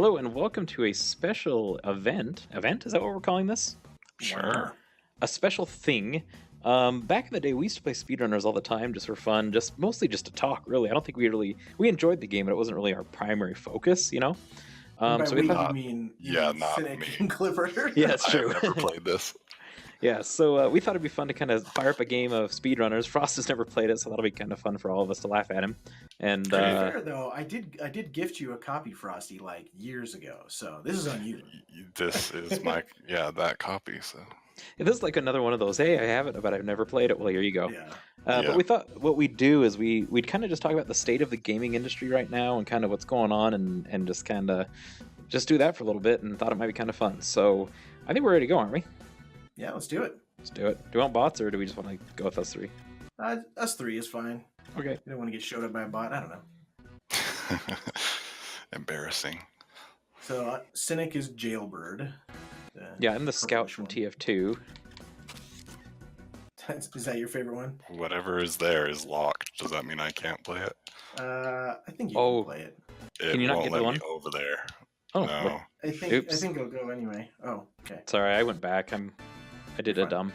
Hello and welcome to a special event. Event? Is that what we're calling this? Sure. A special thing. Back in the day, we used to play SpeedRunners all the time just for fun, mostly just to talk, really. I don't think we enjoyed the game, but it wasn't really our primary focus, you know? And by So we, we thought, you mean not Cynic me. and Clifford? yeah, it's true. I've never played this. Yeah, so we thought it'd be fun to kind of fire up a game of SpeedRunners. Frost has never played it, so that'll be kind of fun for all of us to laugh at him. And To be fair, though, I did gift you a copy, Frosty, like years ago. So this is on you. This is my that copy. So this is like another one of those, hey, I have it, but I've never played it. Well, here you go. Yeah. But we thought what we'd do is we'd kind of just talk about the state of the gaming industry right now and kind of what's going on and just kind of just do that for a little bit and thought it might be kind of fun. So I think we're ready to go, aren't we? Yeah, let's do it. Let's do it. Do we want bots or do we just want to go with us three? Us three is fine. Okay. You don't want to get showed up by a bot. I don't know. Embarrassing. So Cynic is Jailbird. Yeah, I'm the scout from one. TF2. Is that your favorite one? Whatever is there is locked. Does that mean I can't play it? I think you Oh. can play it. It Can you not won't get let the me one? over there. Oh, No. wait. I Oops. think it'll go anyway. Oh, okay. Sorry, I went back. I did a Fine. dumb.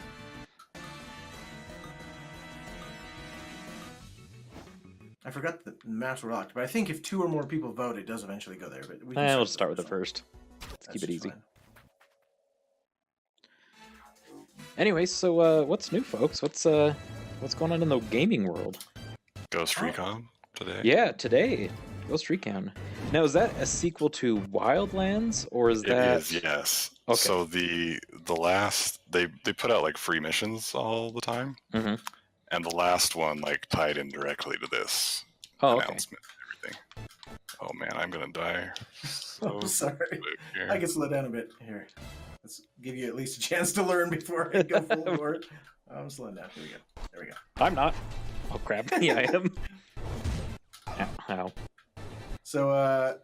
I forgot the maps were locked, but I think if 2 or more people vote, it does eventually go there. But we We'll can just start with the one. first. Let's That's keep it just easy. fine. Anyway, so what's new, folks? What's going on in the gaming world? Ghost Recon today. Yeah, today, Ghost Recon. Now, is that a sequel to Wildlands, or is It that? is, yes. Okay. So the last they put out like free missions all the time, Mhm. and the last one like tied in directly to this Oh, okay. announcement and everything. Oh man, I'm gonna die. Oh, So sorry. quick here. I can slow down a bit here. Let's give you at least a chance to learn before I go full board. I'm slowing down. Here we go. There we go. I'm not. Oh crap! Yeah, I am. Ow. So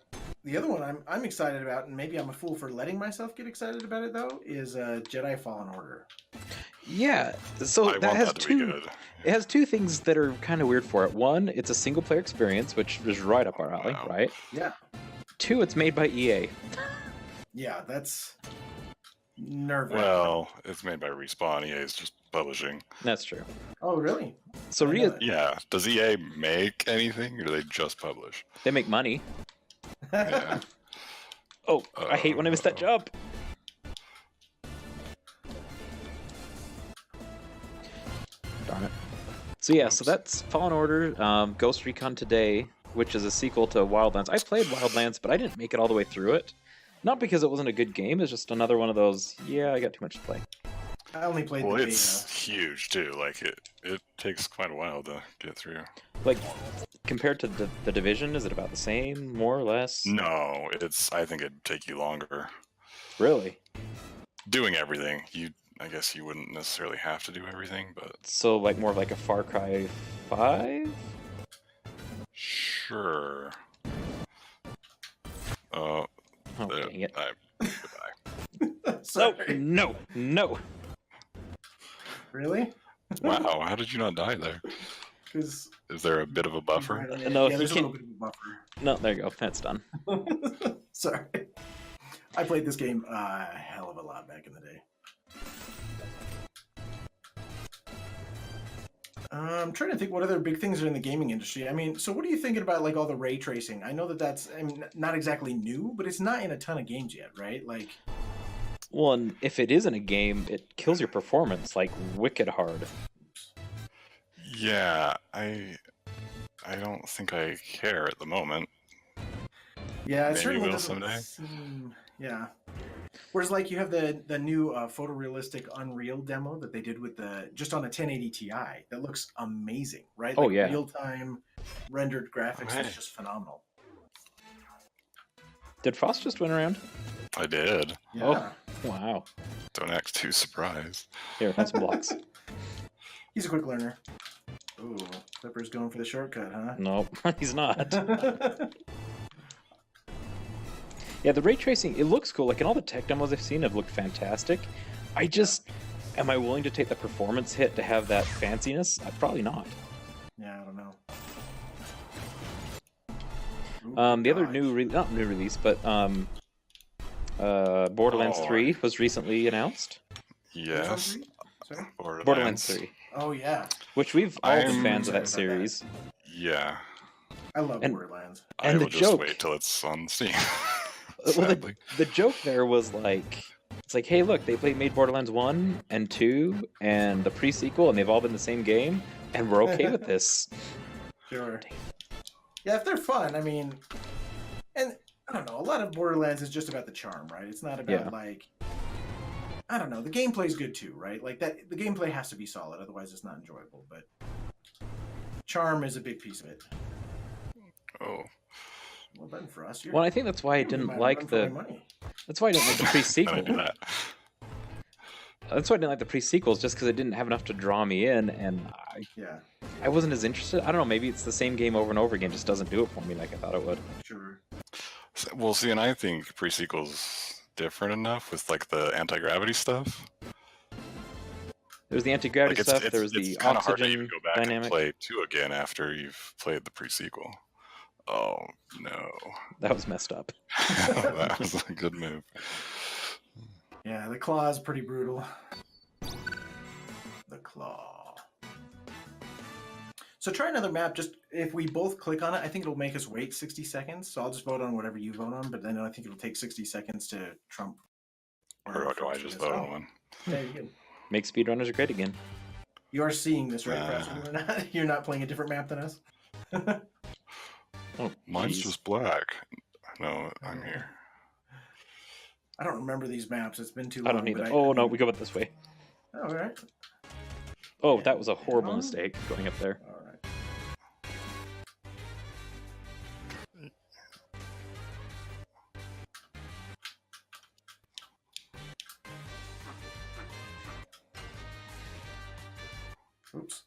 the other one I'm excited about, and maybe I'm a fool for letting myself get excited about it though, is Jedi Fallen Order. Yeah. So I that want has that to be two. good. It has two things that are kind of weird for it. One, it's a single player experience, which is right up our alley, Wow. right? Yeah. Two, it's made by EA. Yeah, that's nerve-wracking. Well, it's made by Respawn. EA is just publishing. That's true. Oh, really? So I know that. Yeah. Does EA make anything, or do they just publish? they make money. Yeah. Oh, I hate when I miss that jump. Darn it. So yeah, so Oops. that's Fallen Order, Ghost Recon Today, which is a sequel to Wildlands. I played Wildlands, but I didn't make it all the way through it. Not because it wasn't a good game, it's just another one of those, yeah, I got too much to play. I only played Well, the it's huge too. Like it takes quite a while to get through. Like, compared to the Division, is it about the same, more or less? No, I think it'd take you longer. Really? Doing everything, I guess you wouldn't necessarily have to do everything, but So, like, more of like a Far Cry 5? sure. Oh, Oh, dang it. goodbye. No, Sorry. no. Really? Wow, how did you not die there? Because Is there a bit of a buffer? No, yeah, he there's a can't- little bit of a buffer. No, there you go. That's done. Sorry. I played this game a hell of a lot back in the day. I'm trying to think what other big things are in the gaming industry. I mean, so what are you thinking about, like, all the ray tracing? I know that's not exactly new, but it's not in a ton of games yet, right? Like, Well, and if it isn't a game, it kills your performance, like, wicked hard. Yeah, I don't think I care at the moment. yeah, it Maybe certainly will doesn't someday. seem... Yeah. Whereas, like, you have the new photorealistic Unreal demo that they did with just on a 1080 Ti that looks amazing, right? Oh, Like, yeah. real-time rendered graphics Right. is just phenomenal. Did Frost just win around? I did. Yeah. Oh, wow. Don't act too surprised. Here, have some blocks. He's a quick learner. Ooh, Clipper's going for the shortcut, huh? Nope, he's not. Yeah, the ray tracing, it looks cool. Like, in all the tech demos I've seen, have looked fantastic. Am I willing to take the performance hit to have that fanciness? Probably not. Yeah, I don't know. Ooh, The other dodge. not new release, but Borderlands Oh, 3 was recently announced. Which one, Yes. three? Sorry? Borderlands 3, Oh yeah, which we've all been I'm fans of that excited about that. series. Yeah. I love And- Borderlands. I And the will just joke, wait till it's on Steam. well, Sadly. the joke there was like, it's like, hey, look, made Borderlands 1 and 2 and the pre-sequel, and they've all been the same game, and we're okay with this. Sure. Yeah, if they're fun, I mean, and I don't know, a lot of Borderlands is just about the charm, right? It's not about Yeah. like, I don't know, the gameplay's good too, right? Like that, the gameplay has to be solid, otherwise it's not enjoyable. But charm is a big piece of it. Oh. Well done for us. Well, I think that's why I didn't like the. That's why I didn't like the Can I pre-sequel. do that? That's why I didn't like the pre-sequels, just because it didn't have enough to draw me in, and Yeah, I wasn't as interested. I don't know, maybe it's the same game over and over again, just doesn't do it for me like I thought it would. sure. Well, see, and I think pre-sequel's different enough with like the anti-gravity stuff. There's the anti-gravity Like stuff, there was the kind of hard to oxygen even go back dynamic. and play 2 again after you've played the pre-sequel. Oh no. That was messed up. That was a good move. Yeah, the claw is pretty brutal. The claw. So try another map. Just if we both click on it, I think it'll make us wait 60 seconds. So I'll just vote on whatever you vote on, but then I think it'll take 60 seconds to trump. Or do I just vote on one? Yeah, you can. Make SpeedRunners great again. You are seeing this, right, Preston? We're not, you're not playing a different map than us? Oh, Mine's geez. just black. No, I'm here. I don't remember these maps. It's been too long. I don't need but it. Oh no, we go this way. Oh, all right. Oh, that was a horrible Down. mistake going up there. All right. Oops.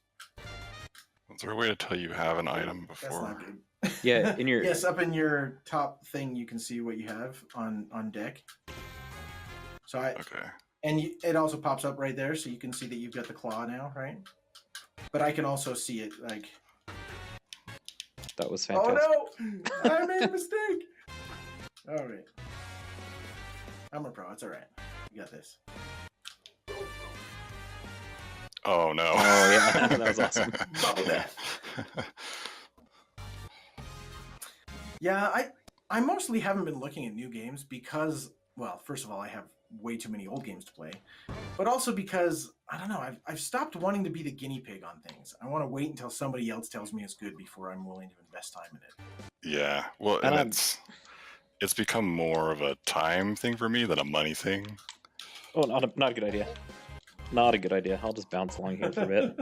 Is there a way to tell you have an item That's before? not good. Yeah, in your Yes, up in your top thing, you can see what you have on deck. So Okay. and it also pops up right there, so you can see that you've got the claw now, right? But I can also see it like. that was fantastic. Oh no! I made a mistake. All right. I'm a pro. It's all right. You got this. Oh no. Oh yeah, that was awesome. Double death. Yeah, I mostly haven't been looking at new games because, well, first of all, I have way too many old games to play, but also because I don't know, I've stopped wanting to be the guinea pig on things. I want to wait until somebody else tells me it's good before I'm willing to invest time in it. Yeah. Well, And and it's become more of a time thing for me than a money thing. Oh, not a good idea. Not a good idea. I'll just bounce along here for a bit.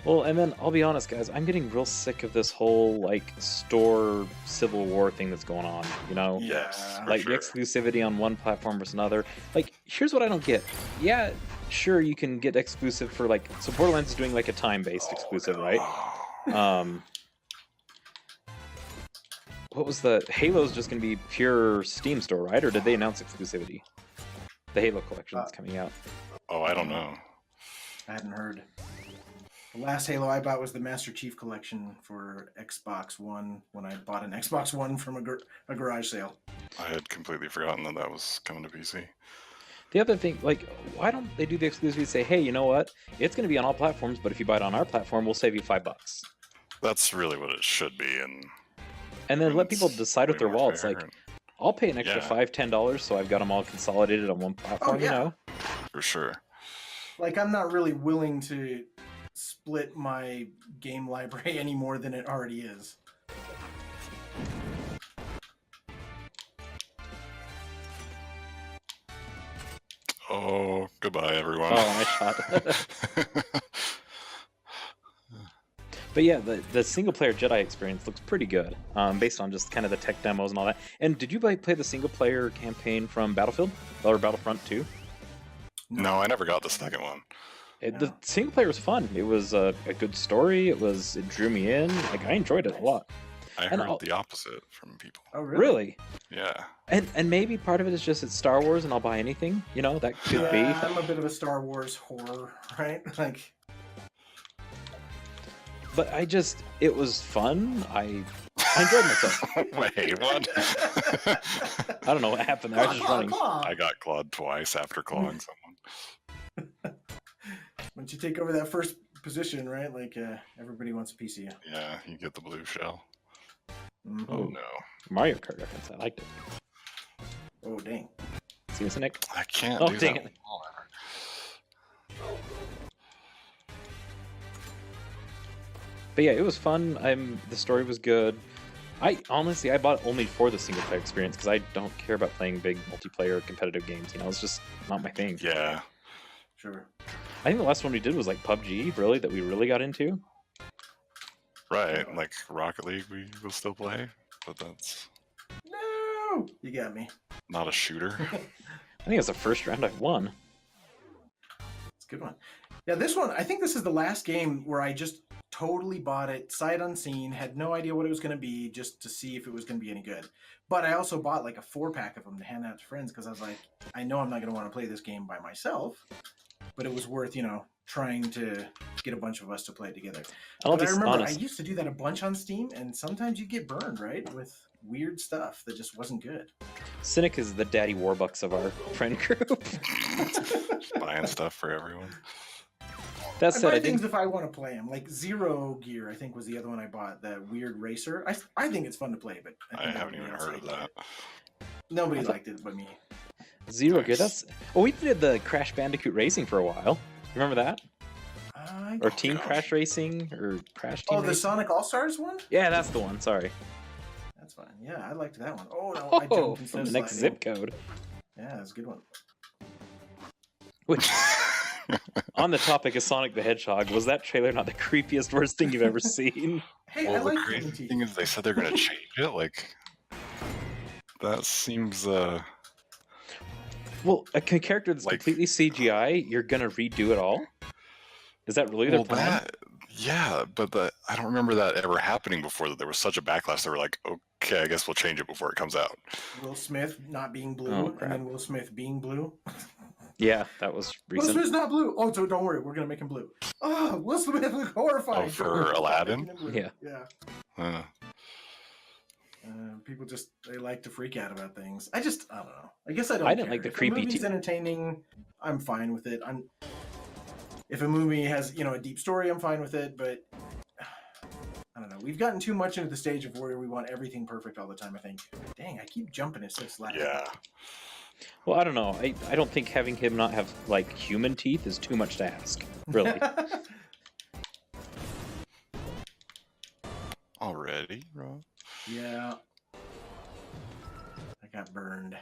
Well, and then I'll be honest, guys, I'm getting real sick of this whole like store civil war thing that's going on. You know, Yes. for like sure. the exclusivity on one platform versus another. Like, here's what I don't get. Yeah, sure, you can get exclusive for like, so Borderlands is doing like a time-based exclusive, right? What was the Halo's just going to be pure Steam store, right? Or did they announce exclusivity? The Halo collection that's coming out. Oh, I don't know. I hadn't heard. The last Halo I bought was the Master Chief Collection for Xbox One when I bought an Xbox One from a garage sale. I had completely forgotten that was coming to PC. The other thing, like, why don't they do the exclusivity? Say, hey, you know what? It's going to be on all platforms, but if you buy it on our platform, we'll save you $5. That's really what it should be, And then let it's people decide with way their more wallets. fair Like, I'll pay an extra Yeah. $5-10 so I've got them all consolidated on one platform. yeah. You know, for sure. Like, I'm not really willing to split my game library any more than it already is. Oh, goodbye, everyone. Oh, nice shot. But yeah, the single player Jedi experience looks pretty good, based on just kind of the tech demos and all that. And did you play the single player campaign from Battlefield or Battlefront 2? No, I never got the second one. The single player was fun. It was a good story. It drew me in. Like, I enjoyed it a lot. I And heard the opposite from people. Oh, Really? Yeah. And maybe part of it is just it's Star Wars and I'll buy anything. You know, that could be. Yeah, I'm a bit of a Star Wars whore, right? Like, But it was fun. I I enjoyed myself. Wait, what? I don't know what happened there. I was just running. I got clawed twice after clawing someone. Once you take over that first position, right? Like everybody wants a piece of you. Yeah, you get the blue shell. Mhm. Oh no. Mario Kart reference. I liked it. Oh dang! See this, Nick? I can't Oh, do dang that. it. But yeah, it was fun. The story was good. I bought it only for the single player experience because I don't care about playing big multiplayer competitive games. You know, it's just not my thing. Yeah. Sure. I think the last one we did was like PUBG, really, that we really got into. Right. Like Rocket League we will still play, but that's No, you got me. not a shooter. I think it's the first round I've won. It's a good one. Yeah, this one, I think this is the last game where I just totally bought it, sight unseen, had no idea what it was going to be, just to see if it was going to be any good. But I also bought like a 4-pack of them to hand out to friends because I was like, I know I'm not going to want to play this game by myself, but it was worth, trying to get a bunch of us to play it together. I'll But be I remember honest. I used to do that a bunch on Steam, and sometimes you get burned, right? With weird stuff that just wasn't good. Cynic is the daddy warbucks of our friend group. Buying stuff for everyone. That I said, buy I things think if I want to play them. Like Zero Gear, I think was the other one I bought. That weird racer. I think it's fun to play, but I think haven't even everybody else heard of liked that. it. Nobody liked it but me. Zero Nice. Gear. That's we did the Crash Bandicoot Racing for a while. Remember that? Or Team gosh. Crash Racing or Crash Team Oh, the Racing? Sonic All Stars one. Yeah, that's the one. Sorry. That's fine. Yeah, I liked that one. Oh no, I Oh, jumped instead from of the next sliding. zip code. Yeah, that's a good one. Which, on the topic of Sonic the Hedgehog, was that trailer not the creepiest, worst thing you've ever seen? Hey, Well, I the like crazy TNT. thing is they said they're gonna change it. Like that seems Well, a character that's Like- completely CGI, you're gonna redo it all? Is that really their well plan? that yeah, but I don't remember that ever happening before. That there was such a backlash. They were like, okay, I guess we'll change it before it comes out. Will Smith not being blue, Oh, and crap. then Will Smith being blue. Yeah, that was Will recent. Smith's not blue. Oh, so don't worry, we're gonna make him blue. Oh, Will Smith look horrified. Oh, for Don't worry, we're Aladdin? making him blue. Yeah. Yeah. Uh, People they like to freak out about things. I don't know. I guess I don't. I didn't care. like the If creepy A movie's entertaining, I'm fine with it. If a movie has a deep story, I'm fine with it. But I don't know. We've gotten too much into the stage of where we want everything perfect all the time. I think. Dang, I keep jumping at 6 last. yeah. Well, I don't know. I don't think having him not have, like, human teeth is too much to ask. Really. Already, Rob? Yeah. I got burned.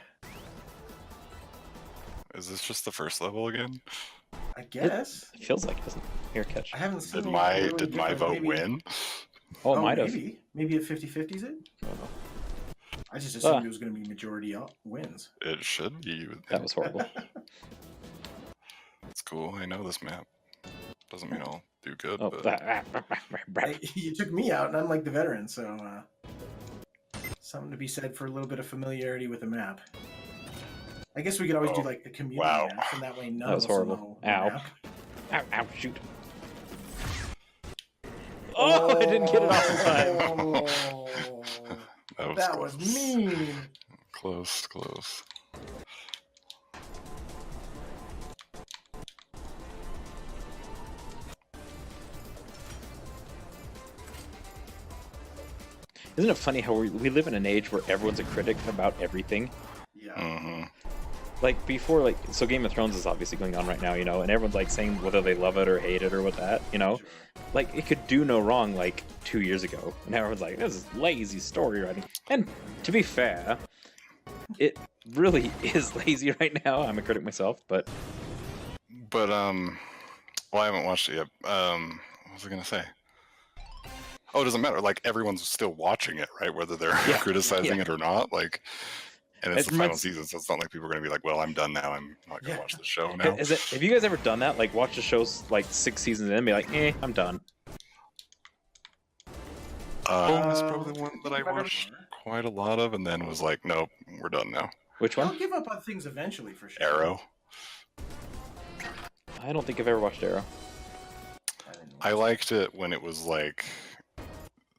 Is this just the first level again? I guess. It feels like it doesn't. Here, catch. I haven't seen Did it my really did my different. vote Maybe- win? Oh, it might have. Maybe at 50-50's it? Oh, no. I just assumed it was going to be majority wins. It should be. You would That think. was horrible. It's cool. I know this map. Doesn't mean I'll do good, Oh, but Hey, you took me out, and I'm like the veteran, so something to be said for a little bit of familiarity with the map. I guess we could always do Oh, like the community wow. map, and that way none That was of us will horrible. know the Ow. map. Ow, ow, shoot. Oh, I didn't get it off in time. Oh, that was that was close. mean. Close. Isn't it funny how we live in an age where everyone's a critic about everything? Yeah. Mm-hmm. Like before, like, so Game of Thrones is obviously going on right now, you know, and everyone's like saying whether they love it or hate it or what that, you know, Sure. like it could do no wrong like 2 years ago, and everyone's like, this is lazy story writing. And to be fair, it really is lazy right now. I'm a critic myself, but But well, I haven't watched it yet. What was I gonna say? Oh, it doesn't matter. Like everyone's still watching it, right? Whether they're Yeah, criticizing yeah. it or not. Like, and it's It the final reminds- season, so it's not like people are gonna be like, "Well, I'm done now. I'm not gonna Yeah. watch the show now." have you guys ever done that? Like watch the shows like 6 seasons in and be like, I'm done. It's probably the one that I watched quite a lot of, and then was like, "Nope, we're done now." Which I'll one? give up on things eventually for sure. Arrow. I don't think I've ever watched Arrow. I didn't know. I liked it when it was like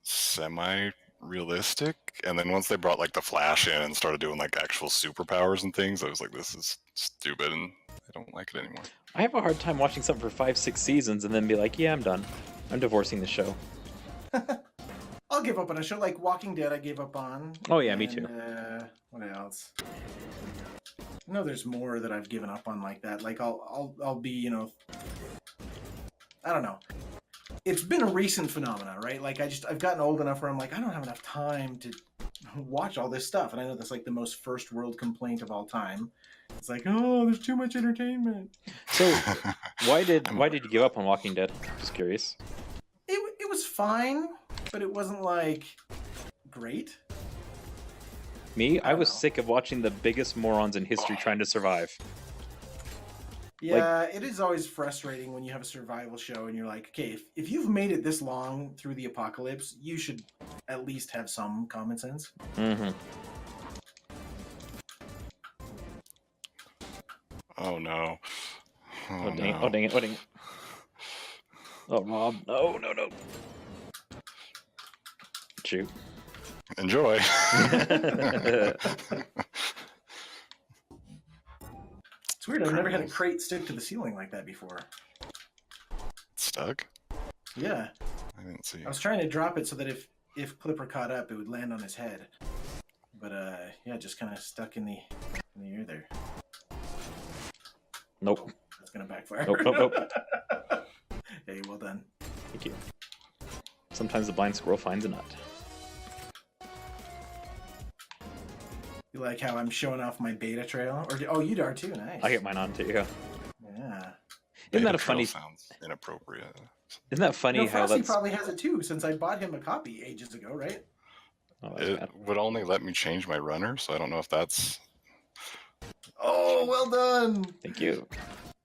semi realistic. And then once they brought like the Flash in and started doing like actual superpowers and things, I was like, this is stupid, and I don't like it anymore. I have a hard time watching something for 5-6 seasons and then be like, yeah, I'm done. I'm divorcing the show. I'll give up on a show like Walking Dead. I gave up on. Oh yeah, me too. What else? I know there's more that I've given up on like that. Like I'll be, you know, I don't know. It's been a recent phenomenon, right? Like I've gotten old enough where I'm like, I don't have enough time to watch all this stuff. And I know that's like the most first world complaint of all time. It's like, oh, there's too much entertainment. So why did you give up on Walking Dead? Just curious. It was fine, but it wasn't like great. Me, I was know. sick of watching the biggest morons in history trying to survive. Yeah, it is always frustrating when you have a survival show and you're like, okay, if you've made it this long through the apocalypse, you should at least have some common sense. Mm-hmm. Oh no. Oh, dang it. Oh, dang it. Oh, dang it. Oh, Rob. No. Shoot. Enjoy. It's weird. I've never had a crate stick to the ceiling like that before. Stuck? Yeah. I didn't see. I was trying to drop it so that if Clipper caught up, it would land on his head. But yeah, just kind of stuck in the air there. Nope. That's gonna backfire. Nope. Hey, well done. Thank you. Sometimes the blind squirrel finds a nut. You like how I'm showing off my beta trail? Or you are too. Nice. I get mine on too. Yeah. Yeah. Isn't that Beta a funny? trail sounds inappropriate. Isn't that funny No, how Frosty that's? probably has it too, since I bought him a copy ages ago, right? Oh, that's It bad. would only let me change my runner, so I don't know if that's Oh, well done. Thank you.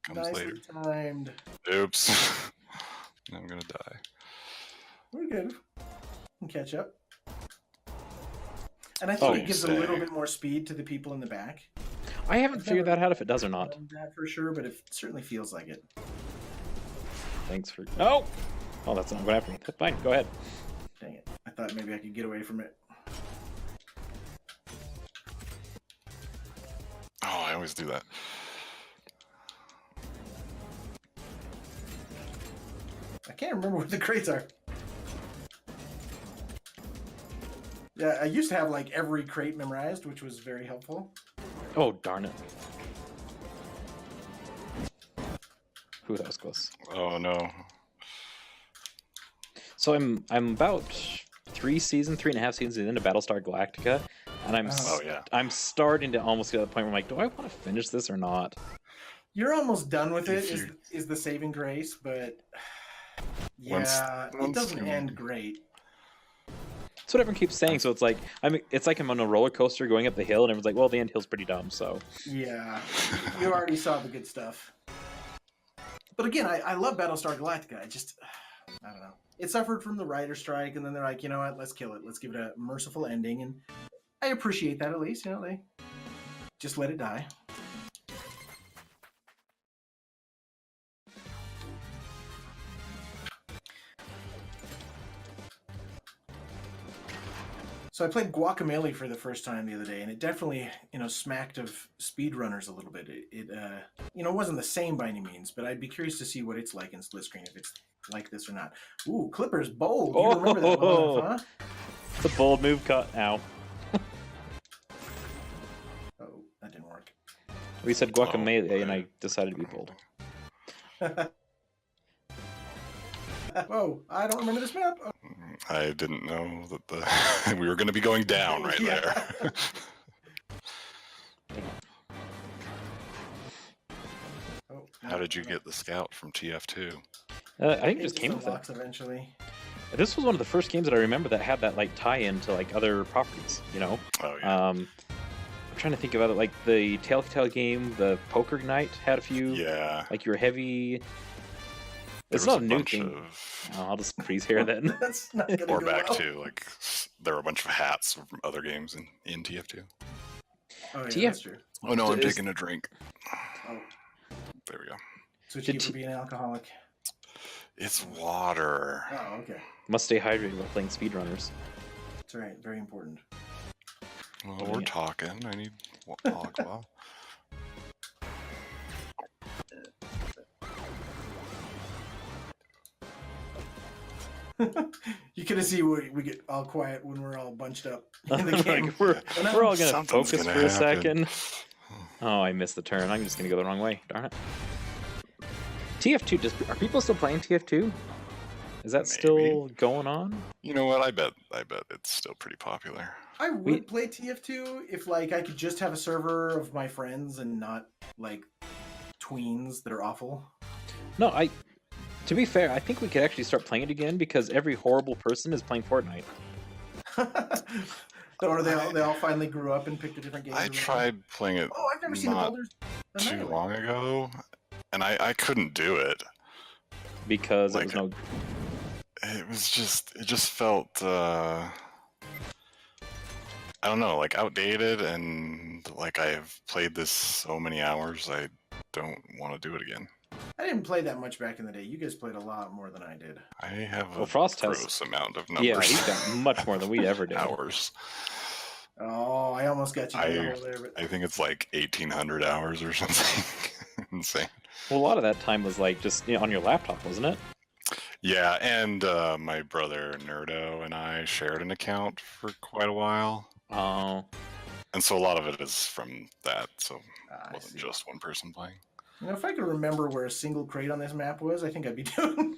comes Nicely later. timed. Oops. I'm gonna die. We're good. We can catch up. And I think it gives a little stay. bit more speed to the people in the back. I haven't figured that out if it does or not. That for sure, but it certainly feels like it. Thanks for. Oh. Oh, that's not going after me. That's fine. Go ahead. Dang it. I thought maybe I could get away from it. Oh, I always do that. I can't remember what the crates are. Yeah, I used to have like every crate memorized, which was very helpful. Oh, darn it. Ooh, that was close. Oh no. So I'm about 3.5 seasons into Battlestar Galactica, and Oh yeah. I'm starting to almost get to the point where I'm like, do I want to finish this or not? You're almost done with it, If is the saving grace, but Once- yeah, it once doesn't you- end great. That's what everyone keeps saying. So it's like I'm on a roller coaster going up the hill, and everyone's like, well, the end hill's pretty dumb. So Yeah, you already saw the good stuff. But again, I love Battlestar Galactica. I don't know. It suffered from the writer strike, and then they're like, you know what? Let's kill it. Let's give it a merciful ending, and I appreciate that at least. You know, they just let it die. So I played Guacamelee for the first time the other day, and it definitely, smacked of SpeedRunners a little bit. It wasn't the same by any means, but I'd be curious to see what it's like in split screen, if it's like this or not. Ooh, Clipper's bold. You remember that well enough, huh? it's a bold move. Cut. Ow. Oh, that didn't work. We said guacamole, Oh, and I decided to be bold. Whoa, I don't remember this map. Oh. I didn't know that we were going to be going down right Yeah. there. Oh, How did you get the scout from TF2? I think it It just came with it. unlocks eventually. This was one of the first games that I remember that had that like tie-in to like other properties. Oh yeah. I'm trying to think of other, like the Telltale game, the Poker Night had a few. Yeah. Like your heavy. There It's was not a new bunch thing. of- Oh, I'll just freeze here then. That's not gonna Or go back well. to like there were a bunch of hats from other games in TF2. Oh yeah, TF that's true. Oh no, I'm Is- taking a drink. Oh, There we go. switch Did keep T- for being an alcoholic. It's water. Oh, okay. Must stay hydrated while playing SpeedRunners. That's right. Very important. Well, Oh, we're yeah. talking. I need agua. You could see we get all quiet when we're all bunched up in the game. Like, we're all gonna Something's focus gonna for a happen. second. Oh, I missed the turn. I'm just gonna go the wrong way. Darn it. TF2. Are people still playing TF2? Is that still going on? You know what? I bet it's still pretty popular. I would play TF2 if like I could just have a server of my friends and not like tweens that are awful. No, to be fair, I think we could actually start playing it again because every horrible person is playing Fortnite. Or they all finally grew up and picked a different game. I tried playing it. Oh, I've never seen the Boulders too long ago, and I couldn't do it because like, it just felt I don't know, like outdated, and like I've played this so many hours, I don't want to do it again. I didn't play that much back in the day. You guys played a lot more than I did. I have Frost gross has amount of numbers. Yeah, he's got much more than we ever did. Hours. Oh, I almost got you in the hole there. But... I think it's like 1,800 hours or something. Insane. Well, a lot of that time was like just on your laptop, wasn't it? Yeah, and my brother Nerdo and I shared an account for quite a while. Oh. And so a lot of it is from that, so it wasn't just one person playing. You know, if I could remember where a single crate on this map was, I think I'd be doing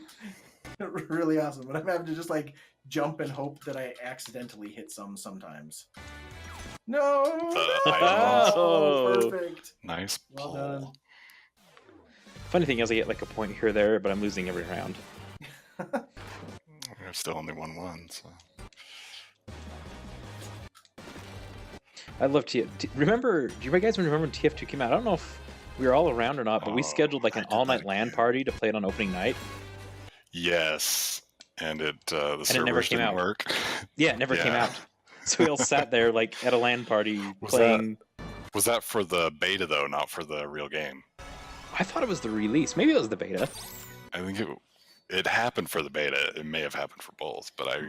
really awesome. But I'm having to just like jump and hope that I accidentally hit sometimes. No! Oh, perfect. Nice. Well done. Funny thing is, I get like a point here or there, but I'm losing every round. I've still only won one, so. I love TF2. Remember, do you guys remember when TF2 came out? I don't know if we were all around or not, but we scheduled like an all-night LAN party to play it on opening night. Yes, and the servers never came didn't out. work. Yeah, it never came out. So we all sat there like at a LAN party playing. Was that for the beta though, not for the real game? I thought it was the release. Maybe it was the beta. I think it happened for the beta. It may have happened for both, but I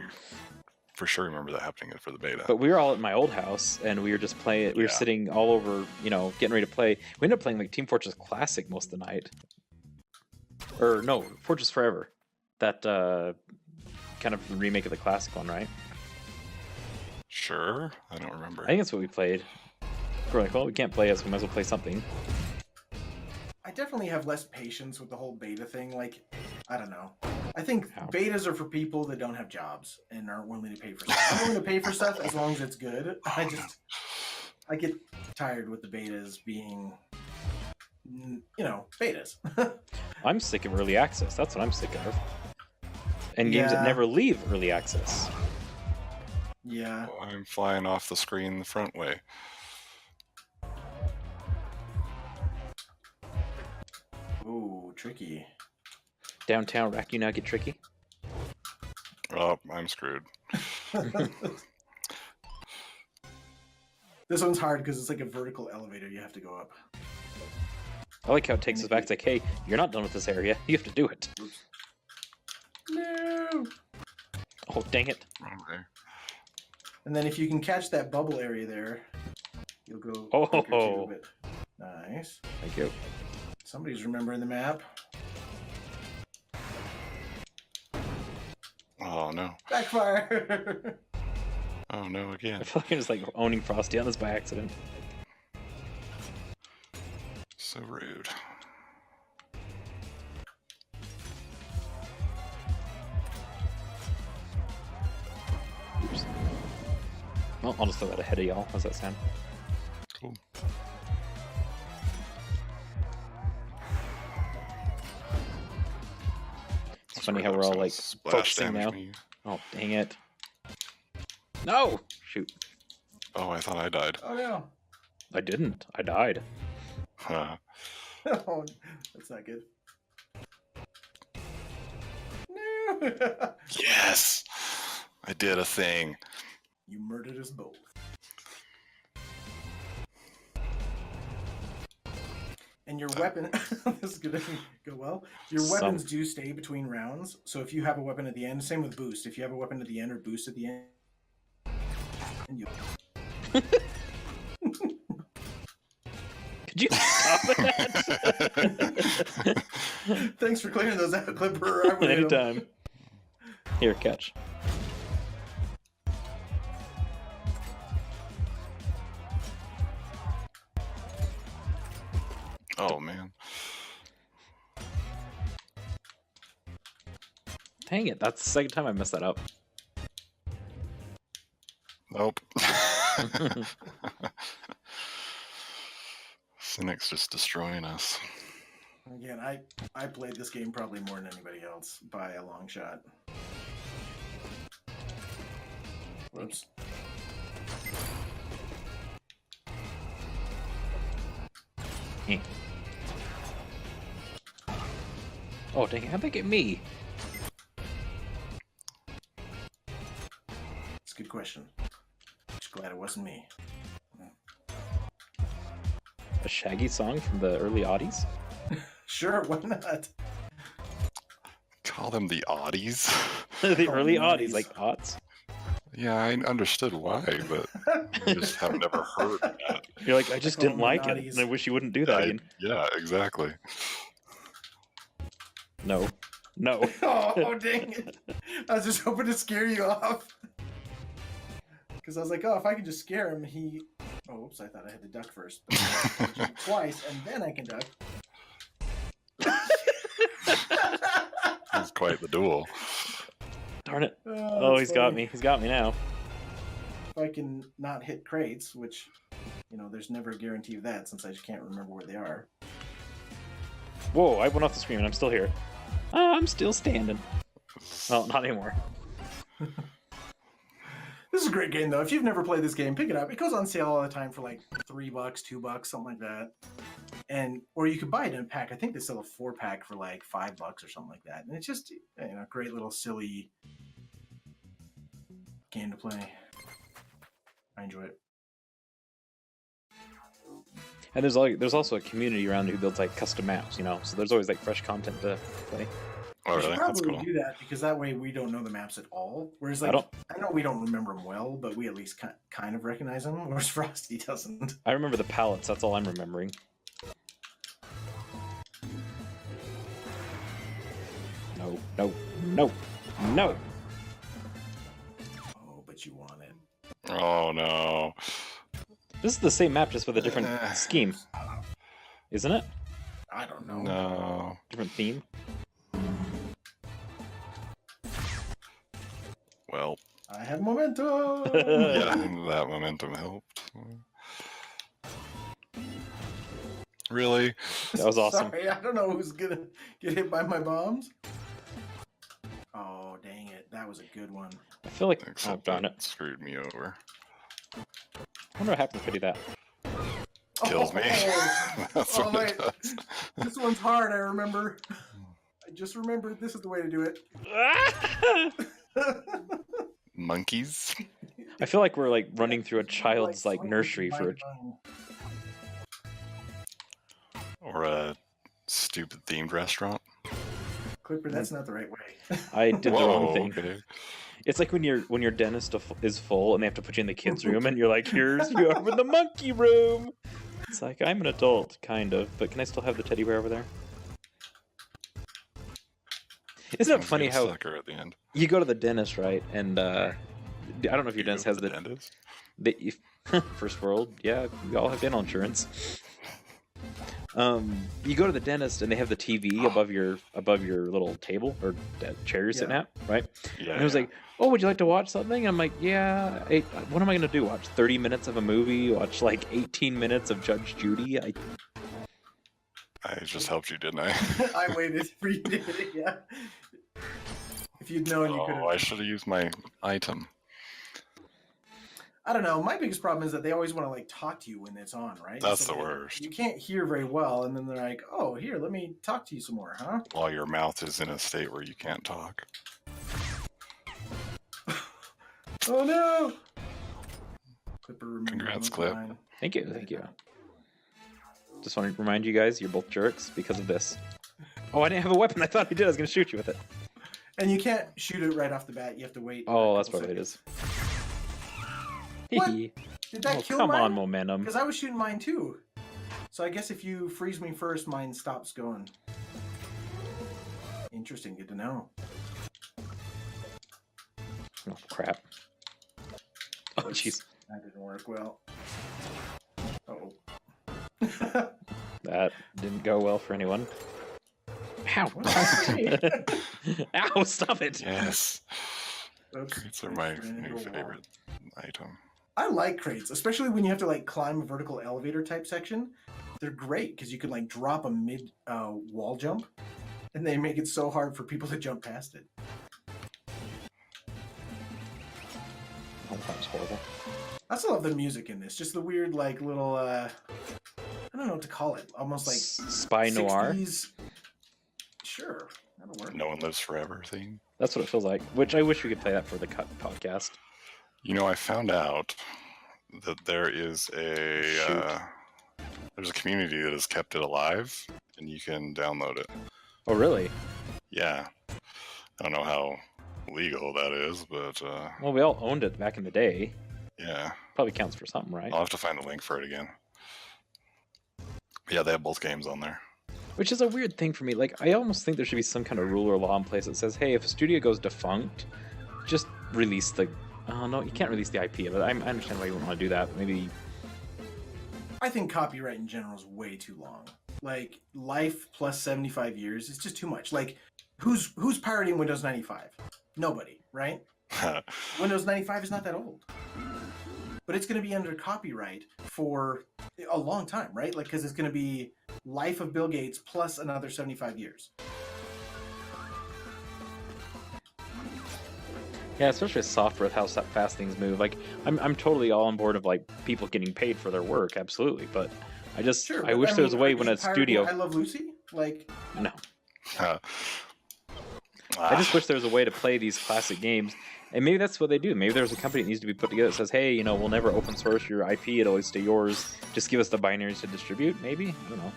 for sure remember that happening for the beta. But we were all at my old house, and we were just playing. We were sitting all over, getting ready to play. We ended up playing like Team Fortress Classic most of the night. Or no, Fortress Forever. That kind of remake of the classic one, right? Sure, I don't remember. I think that's what we played. We're like, well, we can't play it, so we might as well play something. I definitely have less patience with the whole beta thing. Like, I don't know. I think betas are for people that don't have jobs and aren't willing to pay for stuff. I'm willing to pay for stuff as long as it's good. I get tired with the betas being, betas. I'm sick of early access. That's what I'm sick of. And games that never leave early access. Yeah. Oh, I'm flying off the screen the front way. Ooh, tricky. Downtown Rack, you now get tricky. Oh, I'm screwed. This one's hard because it's like a vertical elevator you have to go up. I like how it takes us back. It's like, hey, you're not done with this area. You have to do it. Oops. No! Oh, dang it. Okay. And then if you can catch that bubble area there, you'll go quicker too, but nice. Thank you. Somebody's remembering the map. Oh no. Backfire! Oh no, again. I feel like I'm just like owning Frosty on this by accident. So rude. Oops. Well, I'll just throw that ahead of y'all. How's that sound? Cool. It's funny how we're all like focusing now. Oh, dang it. No! Shoot. Oh, I thought I died. Oh no. I didn't. I died. Huh. Oh, that's not good. No! Yes! I did a thing. You murdered us both. And your weapon, this is going to go well. Your weapons do stay between rounds. So if you have a weapon at the end, same with boost. If you have a weapon at the end or boost at the end, And you... Could you stop it? Thanks for clearing those out, Clipper. I would hit 'em. Anytime. Here, catch. Oh man. Dang it, that's the second time I messed that up. Nope. Cynic's just destroying us. Again, I played this game probably more than anybody else by a long shot. Whoops. Eh. Oh, dang it, how'd they get me? It's a good question. Just glad it wasn't me. A Shaggy song from the early Oddies? Sure, why not? Call them the Oddies? The Oh, early nice. Oddies, like aughts. Yeah, I understood why, but I just have never heard that. You're like, I just call didn't them like it, Oddies. and I wish you wouldn't do that again. Yeah, exactly. No. No. Oh, dang it. I was just hoping to scare you off. Because I was like, oh, if I can just scare him, he... Oh, oops, I thought I had to duck first. But I have to jump twice, and then I can duck. It's quite the duel. Darn it. Oh, He's got me. He's got me now. If I can not hit crates, which, you know, there's never a guarantee of that since I just can't remember where they are. Whoa, I went off the screen and I'm still here. I'm still standing. Well, not anymore. This is a great game, though. If you've never played this game, pick it up. It goes on sale all the time for like $3, $2, something like that. Or you could buy it in a pack. I think they sell a 4-pack for like $5 or something like that. And it's just, you know, a great little silly game to play. I enjoy it. And there's also a community around who builds like custom maps, you know. So there's always like fresh content to play. Oh, We should really? That's probably cool. do that because that way we don't know the maps at all. Whereas, I like, don't- I know we don't remember them well, but we at least kind of recognize them. Whereas Frosty doesn't. I remember the palettes. That's all I'm remembering. No, no, no, no. Oh, but you want it. Oh no. This is the same map, just with a different scheme, isn't it? I don't know. No. Different theme. Well, I have momentum. yeah, that momentum helped. Really? That was awesome. Sorry, I don't know who's gonna get hit by my bombs. Oh, dang it. That was a good one. I feel like. Oh, Except darn that it. screwed me over. I wonder what happens if I do that. Kills me. Oh, That's oh, what wait. it does. This one's hard, I remember. I just remembered this is the way to do it. Monkeys? I feel like we're like running through a child's like swinging nursery my for a tongue. Or a stupid themed restaurant? Clipper, that's not the right way. I did the wrong Whoa, thing. okay. It's like when your dentist is full and they have to put you in the kids' room and you're like, here's you over in the monkey room. It's like, I'm an adult, kind of, but can I still have the teddy bear over there? Isn't it funny how Sucker at the end. you go to the dentist, right? And I don't know if your dentist has the dentist? first world. Yeah, we all have dental insurance. You go to the dentist and they have the TV above your little table or chair you're sitting at, right? Yeah. And it was like, oh, would you like to watch something? And I'm like, yeah. What am I gonna do? Watch 30 minutes of a movie? Watch like 18 minutes of Judge Judy? I just helped you, didn't I? I waited for you to hit it, yeah. If you'd known, you could have. Oh, I should have used my item. I don't know. My biggest problem is that they always want to like talk to you when it's on, right? That's So the they- worst. You can't hear very well, and then they're like, "Oh, here, let me talk to you some more, huh?" While your mouth is in a state where you can't talk. Oh no! Clipper, remember Congrats, the Clip. line. Thank you, thank you. Just want to remind you guys, you're both jerks because of this. Oh, I didn't have a weapon. I thought I did. I was gonna shoot you with it. And you can't shoot it right off the bat. You have to wait. Oh, a that's couple probably what it seconds. is. What? Hey. Did that Oh, kill come mine? on, momentum. Because I was shooting mine too. So I guess if you freeze me first, mine stops going. Interesting. Good to know. Oh, crap. Oh, Oops, jeez. that didn't work well. Uh-oh. That didn't go well for anyone. Ow! What did I say? Ow, stop it! Yes. Oops. Crates are my Ran into new a wall. favorite item. I like crates, especially when you have to like climb a vertical elevator type section. They're great because you can like drop a mid wall jump, and they make it so hard for people to jump past it. Oh, that was horrible. I still love the music in this. Just the weird like little I don't know what to call it. Almost like Spy Noir? 60s. Sure, that'll work. No One Lives Forever theme. That's what it feels like. Which I wish we could play that for the podcast. You know, I found out that there is a there's a community that has kept it alive, and you can download it. Oh, really? Yeah. I don't know how legal that is, but Well, we all owned it back in the day. yeah. Probably counts for something, right? I'll have to find the link for it again. But yeah, they have both games on there. Which is a weird thing for me. Like, I almost think there should be some kind of rule or law in place that says, hey, if a studio goes defunct, just release the... Oh, no, you can't release the IP of it. I understand why you wouldn't want to do that. Maybe... I think copyright in general is way too long. Like, life plus 75 years is just too much. Like, who's pirating Windows 95? Nobody, right? Windows 95 is not that old. But it's going to be under copyright for a long time, right? Like, because it's going to be life of Bill Gates plus another 75 years. Yeah, especially with software, with how fast things move. Like, I'm totally all on board of, like, people getting paid for their work, absolutely. But I just... Sure, I wish there was a way when a studio... I Love Lucy? Like... No. I I just wish there was a way to play these classic games. And maybe that's what they do. Maybe there's a company that needs to be put together that says, hey, you know, we'll never open source your IP. It'll always stay yours. Just give us the binaries to distribute, maybe? I don't know.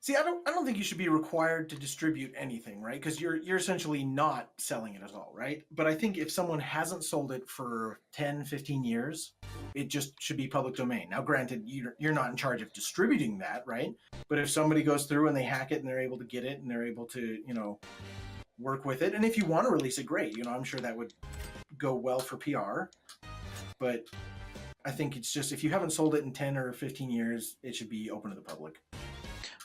See, I don't think you should be required to distribute anything, right? Because you're essentially not selling it at all, right? But I think if someone hasn't sold it for 10, 15 years, it just should be public domain. Now, granted, you're not in charge of distributing that, right? But if somebody goes through and they hack it and they're able to get it and they're able to, you know, work with it, and if you want to release it, great. You know, I'm sure that would go well for PR. But I think it's just, if you haven't sold it in 10 or 15 years, it should be open to the public.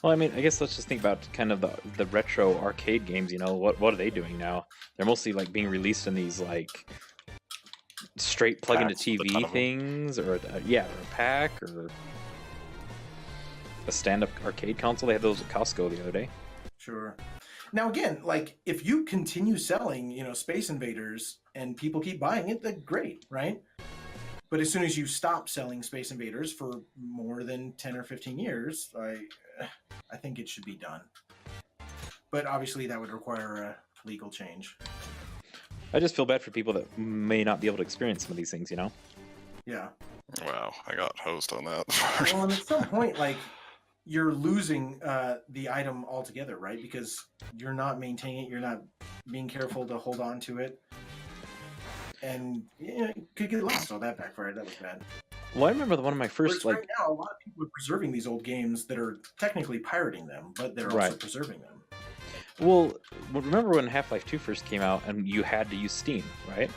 Well, I mean, I guess let's just think about kind of the retro arcade games, you know, what are they doing now? They're mostly, like, being released in these, like, straight plug-into Packs with a ton TV of them. things, or, or a pack, or a stand-up arcade console. They had those at Costco the other day. Sure. Now, again, like, if you continue selling, you know, Space Invaders and people keep buying it, then great, right? But as soon as you stop selling Space Invaders for more than 10 or 15 years, I think it should be done. But obviously that would require a legal change. I just feel bad for people that may not be able to experience some of these things, you know? Yeah. Wow, I got host on that. Well, and at some point, like, you're losing the item altogether, right? Because you're not maintaining it, you're not being careful to hold on to it. And yeah, it could get lost. Oh, that backfired. That was bad. Well, I remember one of my first, Whereas right now, a lot of people are preserving these old games that are technically pirating them, but they're also Right. preserving them. Well, remember when Half-Life 2 first came out and you had to use Steam, right?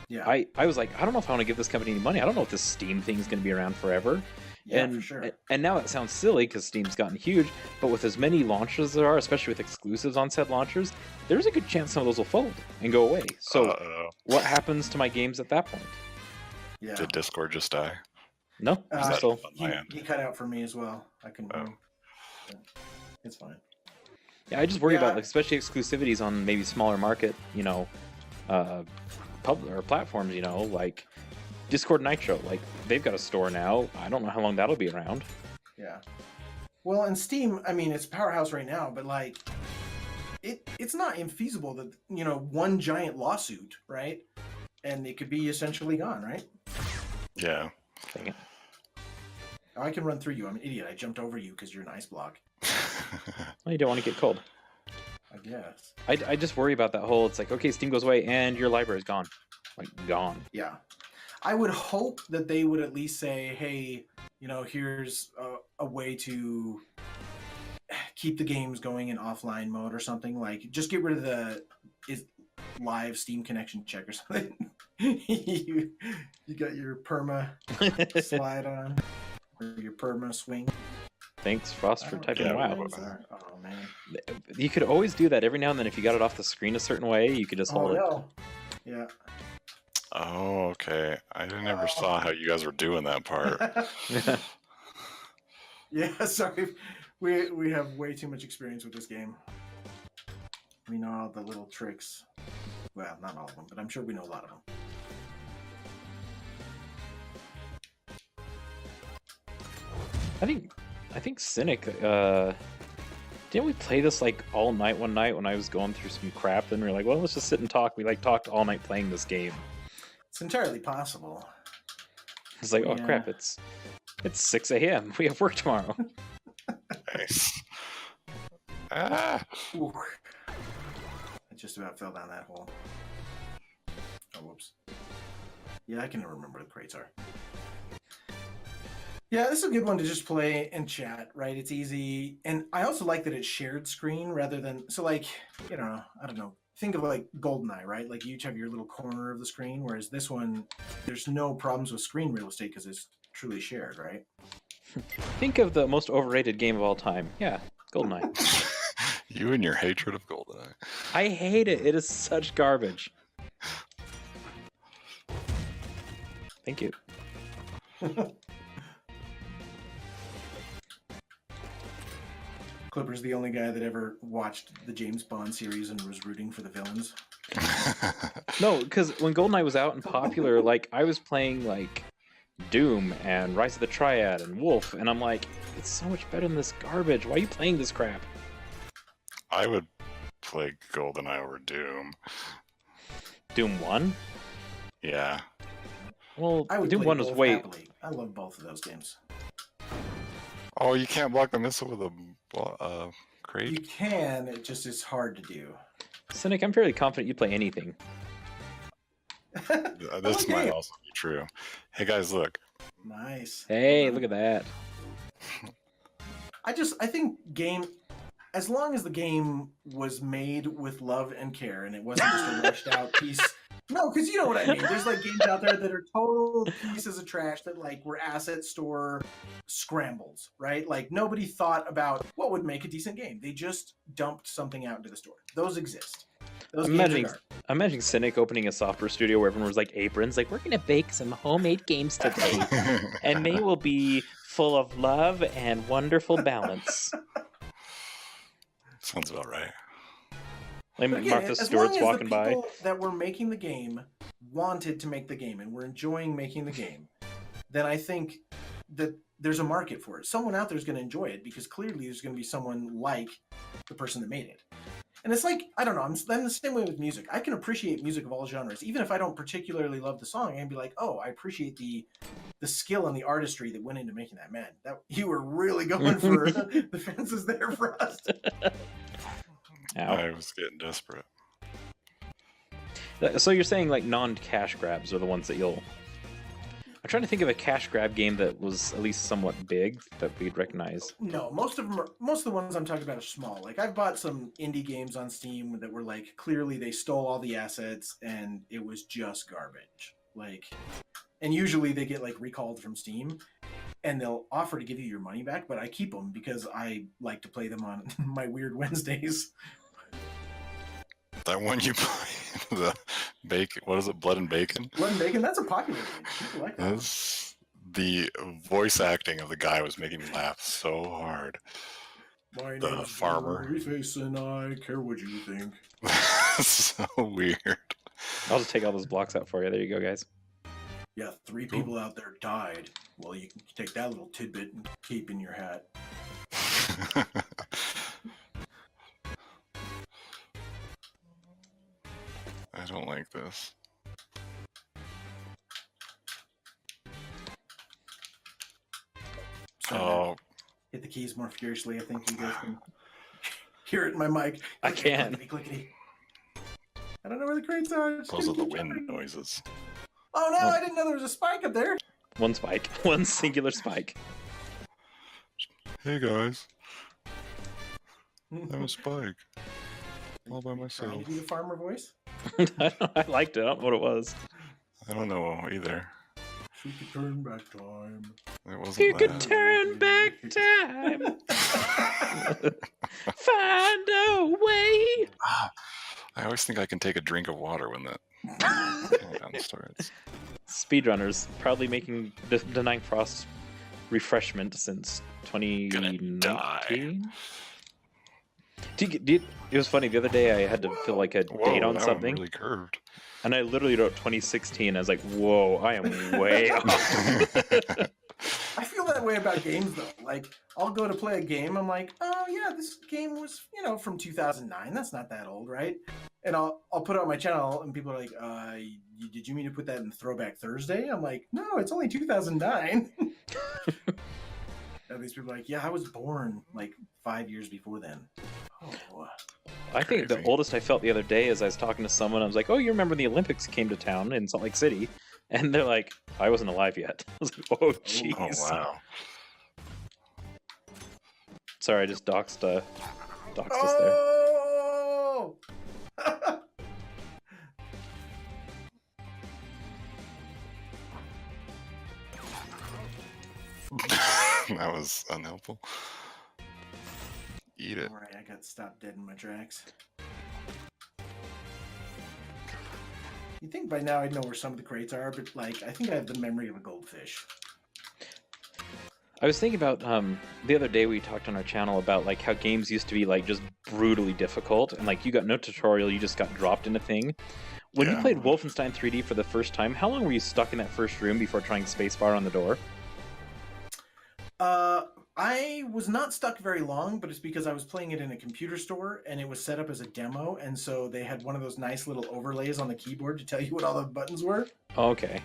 Yeah. I was like, I don't know if I want to give this company any money. I don't know if this Steam thing's going to be around forever. Yeah, and for sure. and now it sounds silly because Steam's gotten huge, but with as many launchers as there are, especially with exclusives on said launchers, there's a good chance some of those will fold and go away. So what happens to my games at that point? Yeah. Did Discord just die? No, I'm still... He cut out for me as well. I couldn't. Oh. Yeah, it's fine. Yeah, I just worry Yeah. about, like, especially exclusivities on maybe smaller market, you know, or platforms, you know, like Discord Nitro. Like, they've got a store now. I don't know how long that'll be around. Yeah. Well, and Steam, I mean, it's a powerhouse right now, but like, it's not infeasible that, you know, one giant lawsuit, right? And it could be essentially gone, right? Yeah. Dang it. Oh, I can run through you. I'm an idiot. I jumped over you because you're an ice block. Well, you don't want to get cold. I guess. I just worry about that whole, it's like, okay, Steam goes away and your library's gone. Like, gone. Yeah. I would hope that they would at least say, hey, here's a way to keep the games going in offline mode or something. Like, just get rid of the live Steam connection check or something. you got your perma slide on, or your perma swing. Thanks, Frost, for typing Yeah, wow. Oh man, You could always do that every now and then. If you got it off the screen a certain way, you could just hold it. no. Yeah. Oh, okay. I never saw how you guys were doing that part. Yeah, sorry. We have way too much experience with this game. We know all the little tricks. Well, not all of them, but I'm sure we know a lot of them. I think Cynic, didn't we play this like all night one night when I was going through some crap? Then we were like, well, let's just sit and talk. We like talked all night playing this game. It's entirely possible. It's like, oh crap, it's 6 a.m. We have work tomorrow. Nice. Ah. Ooh. I just about fell down that hole. Oh, whoops. Yeah, I can never remember what the crates are. Yeah, this is a good one to just play and chat, right? It's easy. And I also like that it's shared screen rather than... So, like, I don't know. Think of, like, GoldenEye, right? Like, you each have your little corner of the screen, whereas this one, there's no problems with screen real estate because it's truly shared, right? Think of the most overrated game of all time. Yeah, GoldenEye. You and your hatred of GoldenEye. I hate it. It is such garbage. Thank you. Clipper's the only guy that ever watched the James Bond series and was rooting for the villains. No, because when GoldenEye was out and popular, like, I was playing, like, Doom and Rise of the Triad and Wolf, and I'm like, it's so much better than this garbage. Why are you playing this crap? I would play GoldenEye over Doom. Doom 1? Yeah. Well, I would Doom play 1 was both way... happily. I love both of those games. Oh, you can't block the missile with a crate? You can, it just is hard to do. Cynic, I'm fairly confident you'd play anything. This might also be true. Hey guys, look. Nice. Hey, look at that. I think as long as the game was made with love and care and it wasn't just a rushed out piece. No, because you know what I mean. There's like games out there that are total pieces of trash that like were asset store scrambles, right? Like nobody thought about what would make a decent game. They just dumped something out into the store. Those exist. Those I'm imagining Cynic opening a software studio where everyone was like aprons, like, we're going to bake some homemade games today, and they will be full of love and wonderful balance. Sounds about right. Like again, Martha Stewart's walking by. As long as the people that were making the game wanted to make the game and were enjoying making the game, then I think that there's a market for it. Someone out there is going to enjoy it because clearly there's going to be someone like the person that made it. And it's like, I don't know, I'm the same way with music. I can appreciate music of all genres. Even if I don't particularly love the song, I can be like, oh, I appreciate the skill and the artistry that went into making that. Man, you were really going for the fences there for us. Ow. I was getting desperate. So you're saying like non-cash grabs are the ones that you'll... I'm trying to think of a cash grab game that was at least somewhat big that we'd recognize. No, most of the ones I'm talking about are small. Like I've bought some indie games on Steam that were like clearly they stole all the assets and it was just garbage. Like, and usually they get like recalled from Steam and they'll offer to give you your money back, but I keep them because I like to play them on my weird Wednesdays. That one you play, the bacon, what is it, Blood and Bacon? Blood and Bacon, that's a popular game. People like that. The voice acting of the guy was making me laugh so hard. My The name's farmer. Face and I care what you think. So weird. I'll just take all those blocks out for you. There you go, guys. Yeah, 3 people out there died. Well, you can take that little tidbit and keep in your hat. I don't like this. Oh. Hit the keys more furiously. I think you guys can hear it in my mic. I can. Clickety, clickety. I don't know where the crates are. Those are the wind noises. Oh no, Oh. I didn't know there was a spike up there. One spike. One singular spike. Hey guys, I'm a Spike. All by Trying myself. to do the farmer voice. I liked it. I don't know what it was. I don't know either. She could turn back time. It wasn't You could that. turn back time. Find a way. I always think I can take a drink of water when that countdown starts. SpeedRunners proudly making denying Frost refreshment since 2019. It was funny the other day. I had to fill like a Whoa, date on that something, one really curved. and I literally wrote 2016. I was like, "Whoa, I am way off." I feel that way about games though. Like I'll go to play a game, I'm like, oh yeah, this game was, from 2009. That's not that old, right? And I'll put it on my channel, and people are like, did you mean to put that in Throwback Thursday? I'm like, no, it's only 2009. And these people are like, yeah, I was born like 5 years before then. Oh. I think the Crazy. oldest I felt the other day is I was talking to someone. I was like, "Oh, you remember the Olympics came to town in Salt Lake City?" And they're like, "I wasn't alive yet." I was like, "Oh, jeez." Oh wow. Sorry, I just doxed us there. Oh! That was unhelpful. Eat it. Alright, I got stopped dead in my tracks. You'd think by now I'd know where some of the crates are, but like, I think I have the memory of a goldfish. I was thinking about the other day we talked on our channel about like how games used to be like just brutally difficult, and like you got no tutorial, you just got dropped in a thing. When you Yeah. played Wolfenstein 3D for the first time, how long were you stuck in that first room before trying spacebar on the door? I was not stuck very long, but it's because I was playing it in a computer store and it was set up as a demo, and so they had one of those nice little overlays on the keyboard to tell you what all the buttons were. Okay.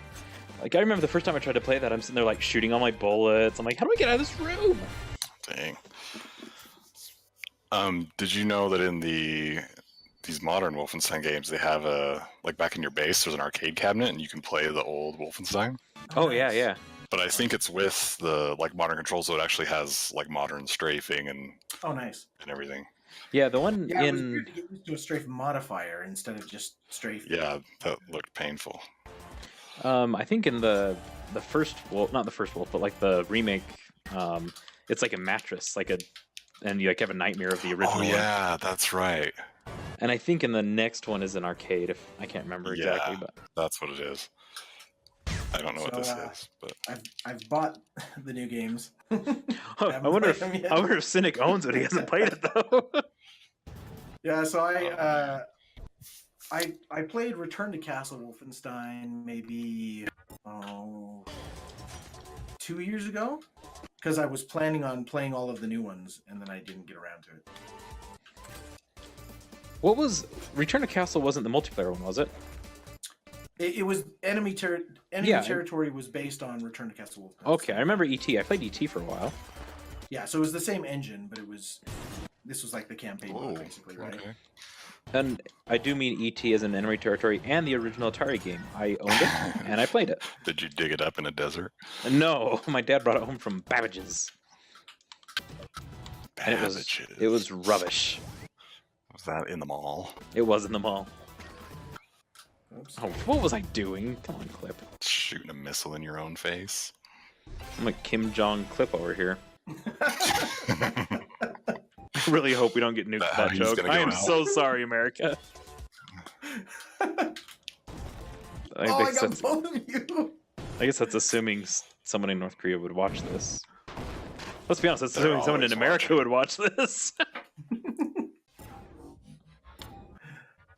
Like I remember the first time I tried to play that, I'm sitting there like shooting all my bullets. I'm like, how do I get out of this room? Dang. Did you know that in these modern Wolfenstein games, they have like back in your base, there's an arcade cabinet, and you can play the old Wolfenstein. Oh yeah, nice. yeah. But I think it's with the like modern controls, so it actually has like modern strafing and Oh, nice. everything. Yeah, the one Yeah, it was in weird to get used to a strafe modifier instead of just strafe. Yeah, that looked painful. I think in the first Wolf, not the first Wolf, but like the remake, it's like a mattress, and you like have a nightmare of the original. Oh one. yeah, that's right. And I think in the next one is an arcade. If I can't remember exactly, Yeah. but That's what it is. I don't know what this So, is, but I've bought the new games. I Haven't wonder played them yet. I wonder if Cynic owns it. He hasn't played it though. Yeah, so I played Return to Castle Wolfenstein maybe 2 years ago, because I was planning on playing all of the new ones, and then I didn't get around to it. What was Return to Castle? Wasn't the multiplayer one, was it? It was enemy Yeah. territory was based on Return to Castle Wolfenstein. Okay, I remember ET. I played ET for a while. Yeah, so it was the same engine, but this was like the campaign whoa, mode, basically, right? okay. And I do mean ET as an enemy territory and the original Atari game. I owned it and I played it. Did you dig it up in a desert? No, my dad brought it home from Babbage's, and it Babbage's. was rubbish. Was that in the mall? It was in the mall. Oops. Oh, what was I doing? Come on, Clip. Shooting a missile in your own face. I'm like Kim Jong Clip over here. I really hope we don't get nuked That for how that he's joke. gonna I go am out? so sorry, America. Oh, I got both of you. I guess that's assuming someone in North Korea would watch this. Let's be honest, that's They're assuming someone in always America would watch this.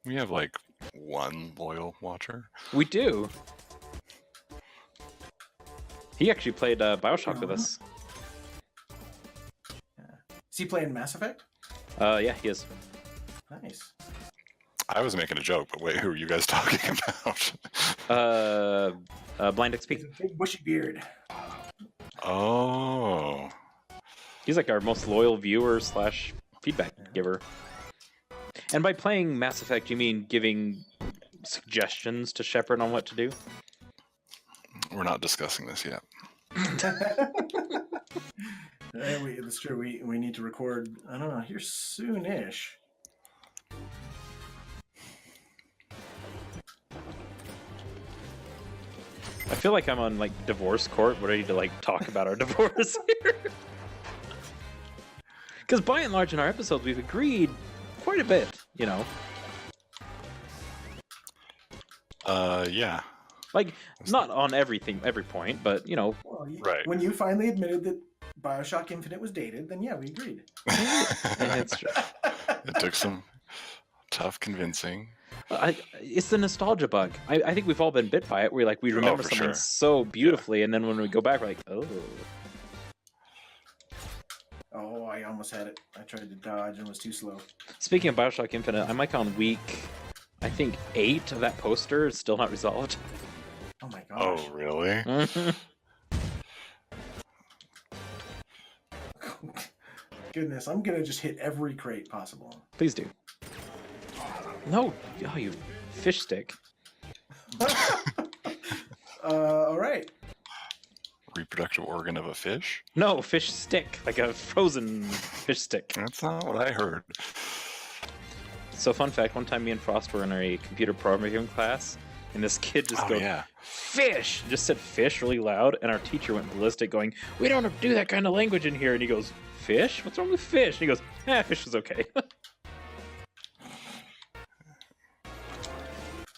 We have like one loyal watcher. We do. He actually played Bioshock with us. Is he playing Mass Effect? Yeah, he is. Nice. I was making a joke, but wait, who are you guys talking about? Blind XP. He's a big bushy beard. Oh. He's like our most loyal viewer slash feedback giver. And by playing Mass Effect, you mean giving suggestions to Shepard on what to do? We're not discussing this yet. That's true. We need to record. I don't know. Here soonish. I feel like I'm on like divorce court, ready to like talk about our divorce here. Because by and large in our episodes we've agreed quite a bit, you know. Yeah. Like not on everything, every point, but you know. Well, Right. When you finally admitted that BioShock Infinite was dated, then yeah, we agreed. It's true. It took some tough convincing. It's the nostalgia bug. I think we've all been bit by it. We remember for something sure. so beautifully, and then when we go back, we're like, oh. Oh, I almost had it. I tried to dodge and was too slow. Speaking of BioShock Infinite, I'm like on week, I think 8 of that poster is still not resolved. Oh my gosh. Oh, really? Goodness, I'm gonna just hit every crate possible. Please do. No, oh, you fish stick. All right. Reproductive organ of a fish? No, fish stick, like a frozen fish stick. That's not what I heard. So fun fact, one time me and Frost were in a computer programming class, and this kid just goes, yeah. fish! Just said fish really loud, and our teacher went ballistic going, we don't do that kind of language in here. And he goes, fish? What's wrong with fish? And he goes, fish is okay.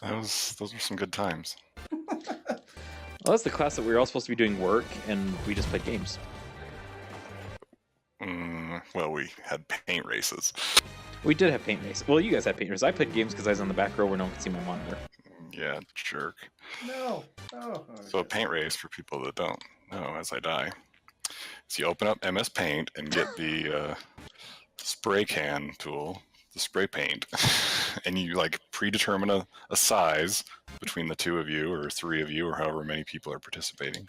Those were some good times. Well, that's the class that we were all supposed to be doing work, and we just played games. Well, we had paint races. We did have paint races. Well, you guys had paint races. I played games because I was on the back row where no one could see my monitor. Yeah, jerk. No. Oh. So a paint race, for people that don't know as I die, is you open up MS Paint and get the spray can tool, the spray paint, and you like predetermine a size between the 2 of you or 3 of you or however many people are participating.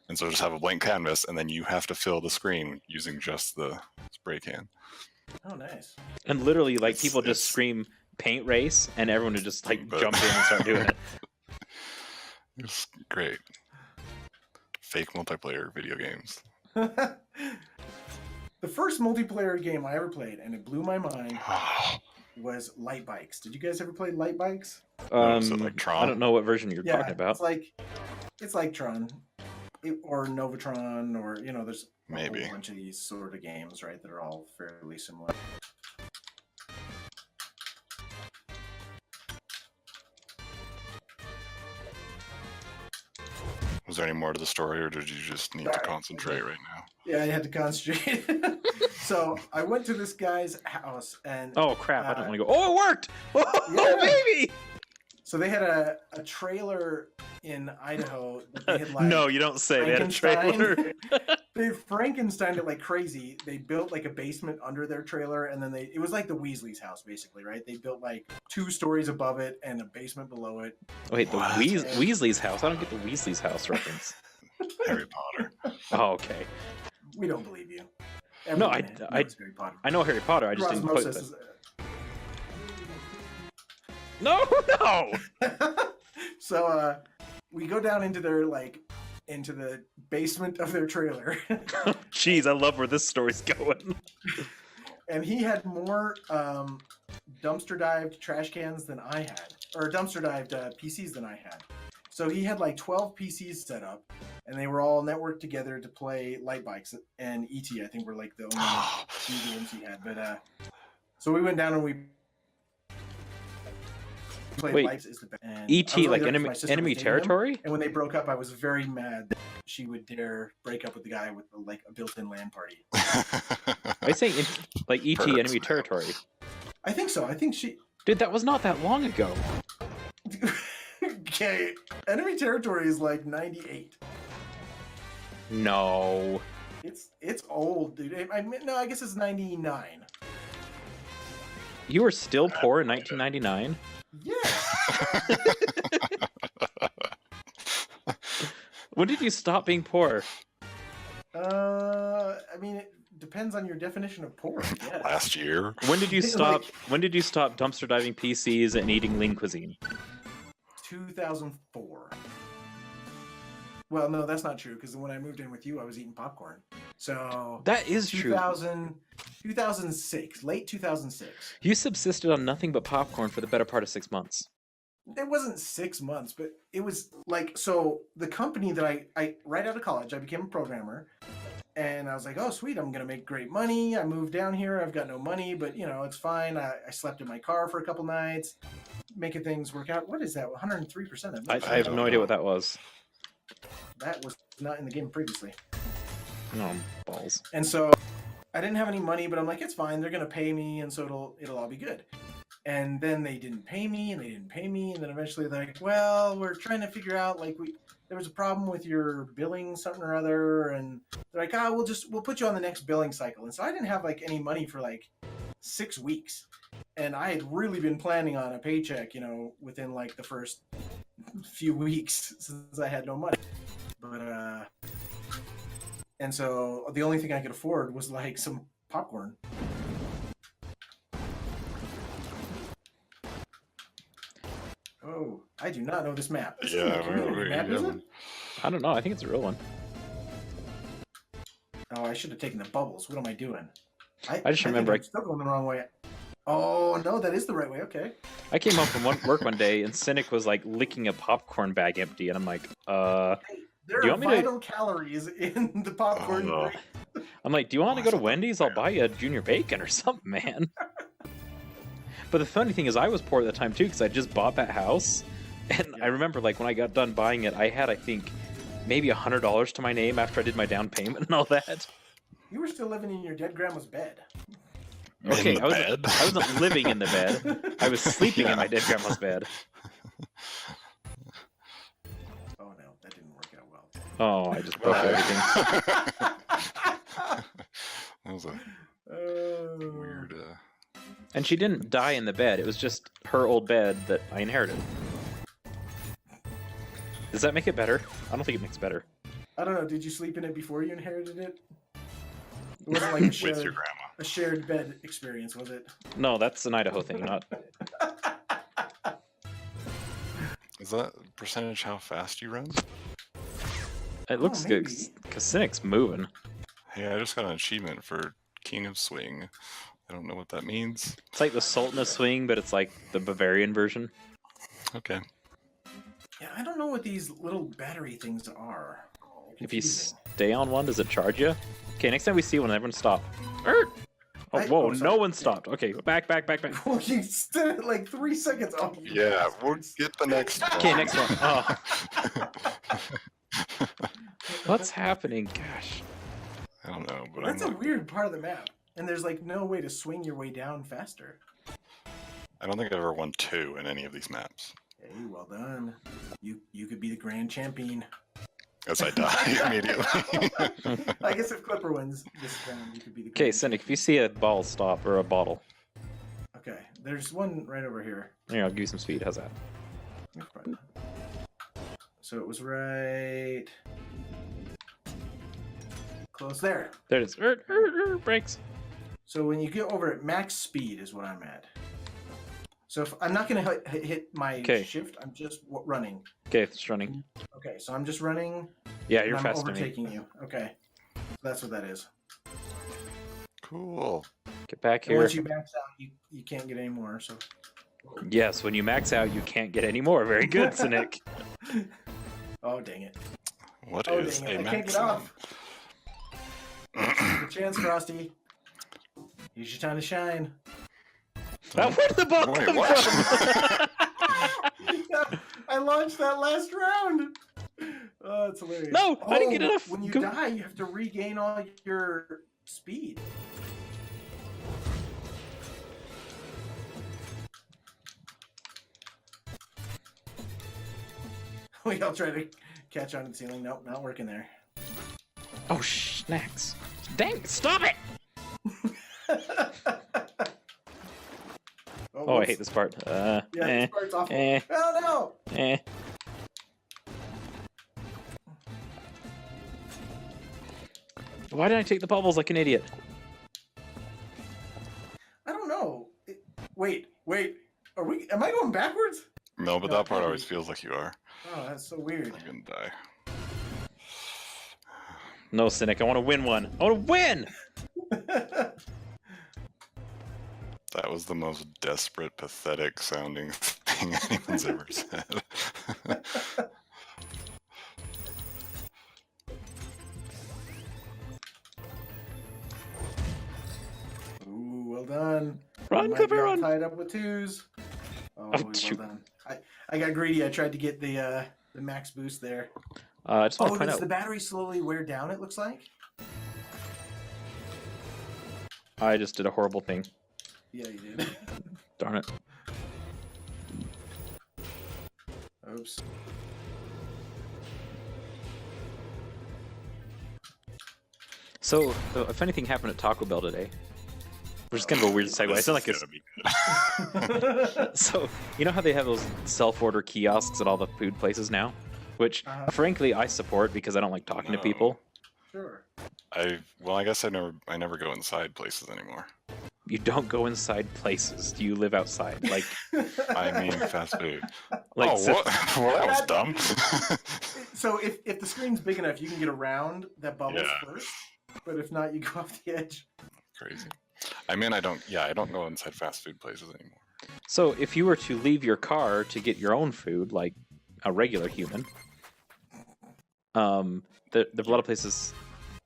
And so just have a blank canvas, and then you have to fill the screen using just the spray can. Oh, nice. And literally, like, people just scream paint race, and everyone would just, like, jump in and start doing it. It was great. Fake multiplayer video games. The first multiplayer game I ever played, and it blew my mind, was Light Bikes. Did you guys ever play Light Bikes? So like Tron? I don't know what version you're talking about. It's like Tron, or Novatron, or there's Maybe a whole bunch of these sort of games, right? That are all fairly similar. Was there any more to the story, or did you just need to concentrate right now? Yeah, I had to concentrate. So I went to this guy's house, and oh crap! I don't want to go. Oh, it worked! Oh, baby! So they had a trailer in Idaho. That they had, like, no, you don't say. They had a trailer. They Frankensteined it like crazy. They built like a basement under their trailer, and then it was like the Weasley's house, basically, right? They built like 2 stories above it and a basement below it. Wait, the Weasley's house? I don't get the Weasley's house reference. Harry Potter. Oh, okay. We don't believe you. No, Harry Potter. I know Harry Potter. I just didn't put it. No. So we go down into into the basement of their trailer. Jeez, I love where this story's going. And he had more dumpster dived trash cans than I had, or dumpster dived PCs than I had. So he had like 12 PCs set up, and they were all networked together to play Light Bikes and ET. I think were like the only 2 games he had. But so we went down and we played Lights is the best. ET, like enemy territory? And when they broke up, I was very mad that she would dare break up with the guy with like a built-in LAN party. Are you saying like ET enemy territory? I think so. I think she. Dude, that was not that long ago. Okay, enemy territory is like 98. No. It's old, dude. No, I guess it's 99. You were still poor in 1999? Yeah. When did you stop being poor? I mean, it depends on your definition of poor. Yeah. Last year. When did you stop? When did you stop dumpster diving PCs and eating lean cuisine? 2004. Well, no, that's not true because when I moved in with you, I was eating popcorn. So That is true. 2006, late 2006. You subsisted on nothing but popcorn for the better part of 6 months. It wasn't 6 months, but it was like, so the company that I right out of college, I became a programmer. And I was like, oh, sweet, I'm going to make great money. I moved down here. I've got no money, but, you know, it's fine. I slept in my car for a couple nights, making things work out. What is that? 103%. I have no idea what that was. That was not in the game previously. No, balls. And so I didn't have any money, but I'm like, it's fine. They're going to pay me, and so it'll all be good. And then they didn't pay me, and they didn't pay me. And then eventually they're like, well, we're trying to figure out, like, there was a problem with your billing, something or other. And they're like, we'll put you on the next billing cycle. And so I didn't have, like, any money for, like, 6 weeks. And I had really been planning on a paycheck, you know, within, like, the first few weeks since I had no money. But, and so the only thing I could afford was, like, some popcorn. Oh, I do not know this map. This Yeah, is a community map, is it? I don't know. I think it's a real one. Oh, I should have taken the bubbles. What am I doing? I just remember I'm still going the wrong way. Oh, no, that is the right way. Okay. I came home from work one day and Cynic was like licking a popcorn bag empty, and I'm like, There Do you are want me to- vital calories in the popcorn. Oh, no. I'm like, do you want to go to Awesome. Wendy's? I'll buy you a junior bacon or something, man. But the funny thing is, I was poor at the time too because I just bought that house, and Yeah. I remember like when I got done buying it, I had I think maybe $100 to my name after I did my down payment and all that. You were still living in your dead grandma's bed. Okay, In the bed? I wasn't living in the bed. I was sleeping in my dead grandma's bed. Oh, no, that didn't work out well. Oh, I just broke everything. That was a Oh. weird. And she didn't die in the bed. It was just her old bed that I inherited. Does that make it better? I don't think it makes it better. I don't know. Did you sleep in it before you inherited it? It wasn't like With your grandma. a shared bed experience, was it? No, that's an Idaho thing, not. Is that percentage how fast you run? It looks good maybe. because Cynic's moving. Hey, I just got an achievement for King of Swing. I don't know what that means. It's like the Sultan of Swing, but it's like the Bavarian version. Okay. Yeah, I don't know what these little battery things are. If you Confusing. stay on one, does it charge you? Okay, next time we see one, everyone stop. Oh, whoa, oh, sorry. no one stopped. Okay, back. Well, you stood it like 3 seconds. Oh, you Yeah, we'll bastards. get the next one. Okay, next one. Oh, what's happening? Gosh. I don't know, but That's I'm a not, weird part of the map. And there's like no way to swing your way down faster. I don't think I've ever won 2 in any of these maps. Hey, well done. You could be the grand champion. As I die immediately. I guess if Clipper wins this round, you could be the Okay, grand Cynic, if you see a ball stop or a bottle, champion. Okay, there's one right over here. here, I'll give you some speed. How's that? So it was right close there. There it is. Brakes. So when you get over at max speed is what I'm at. So if I'm not going to hit my Okay. shift, I'm just running. Okay, it's running. Okay, so I'm just running. Yeah, and you're I'm faster than me. overtaking you. Okay, so that's what that is. Cool. Get back And here. once you max out, you can't get any more. So Yes, when you max out, you can't get any more. Very good, Cynic. oh dang it! What Oh is dang it! a I can't get maximum? off. Good chance, Frosty. Here's your time to shine. Now, where did the ball Wait, come what? from? I launched that last round. Oh, it's hilarious. No, I didn't get enough. When you Go- die, you have to regain all your speed. Wait, I'll try to catch on to the ceiling. Nope, not working there. Oh, snacks. Dang, stop it! Oh, I whoops. hate this part. Yeah, this part's awful. Oh no! Eh. Why did I take the bubbles like an idiot? I don't know. Wait. Are we? Am I going backwards? No, but No, that part maybe. always feels like you are. Oh, that's so weird. I'm gonna die. No, Cynic, I want to win one. I want to win! That was the most desperate, pathetic sounding thing anyone's ever said. Ooh, well done. Run, You might Clipper, be all run! tied up with 2s. Oh, well shoot. done. I got greedy. I tried to get the max boost there. I just want to point does out. the battery slowly wear down, it looks like? I just did a horrible thing. Yeah, you did. Darn it. Oops. So, if anything happened at Taco Bell today, which is kind of a weird segue. I This feel like is it's gonna be good. so. You know how they have those self-order kiosks at all the food places now, which frankly I support because I don't like talking to people. Sure. I guess I never go inside places anymore. You don't go inside places. You live outside. Like, I mean, fast food. like Oh, so- what? Well, that was dumb. So if the screen's big enough, you can get around that bubbles Yeah. first. But if not, you go off the edge. Crazy. I mean, I don't go inside fast food places anymore. So if you were to leave your car to get your own food, like a regular human, there are a lot of places.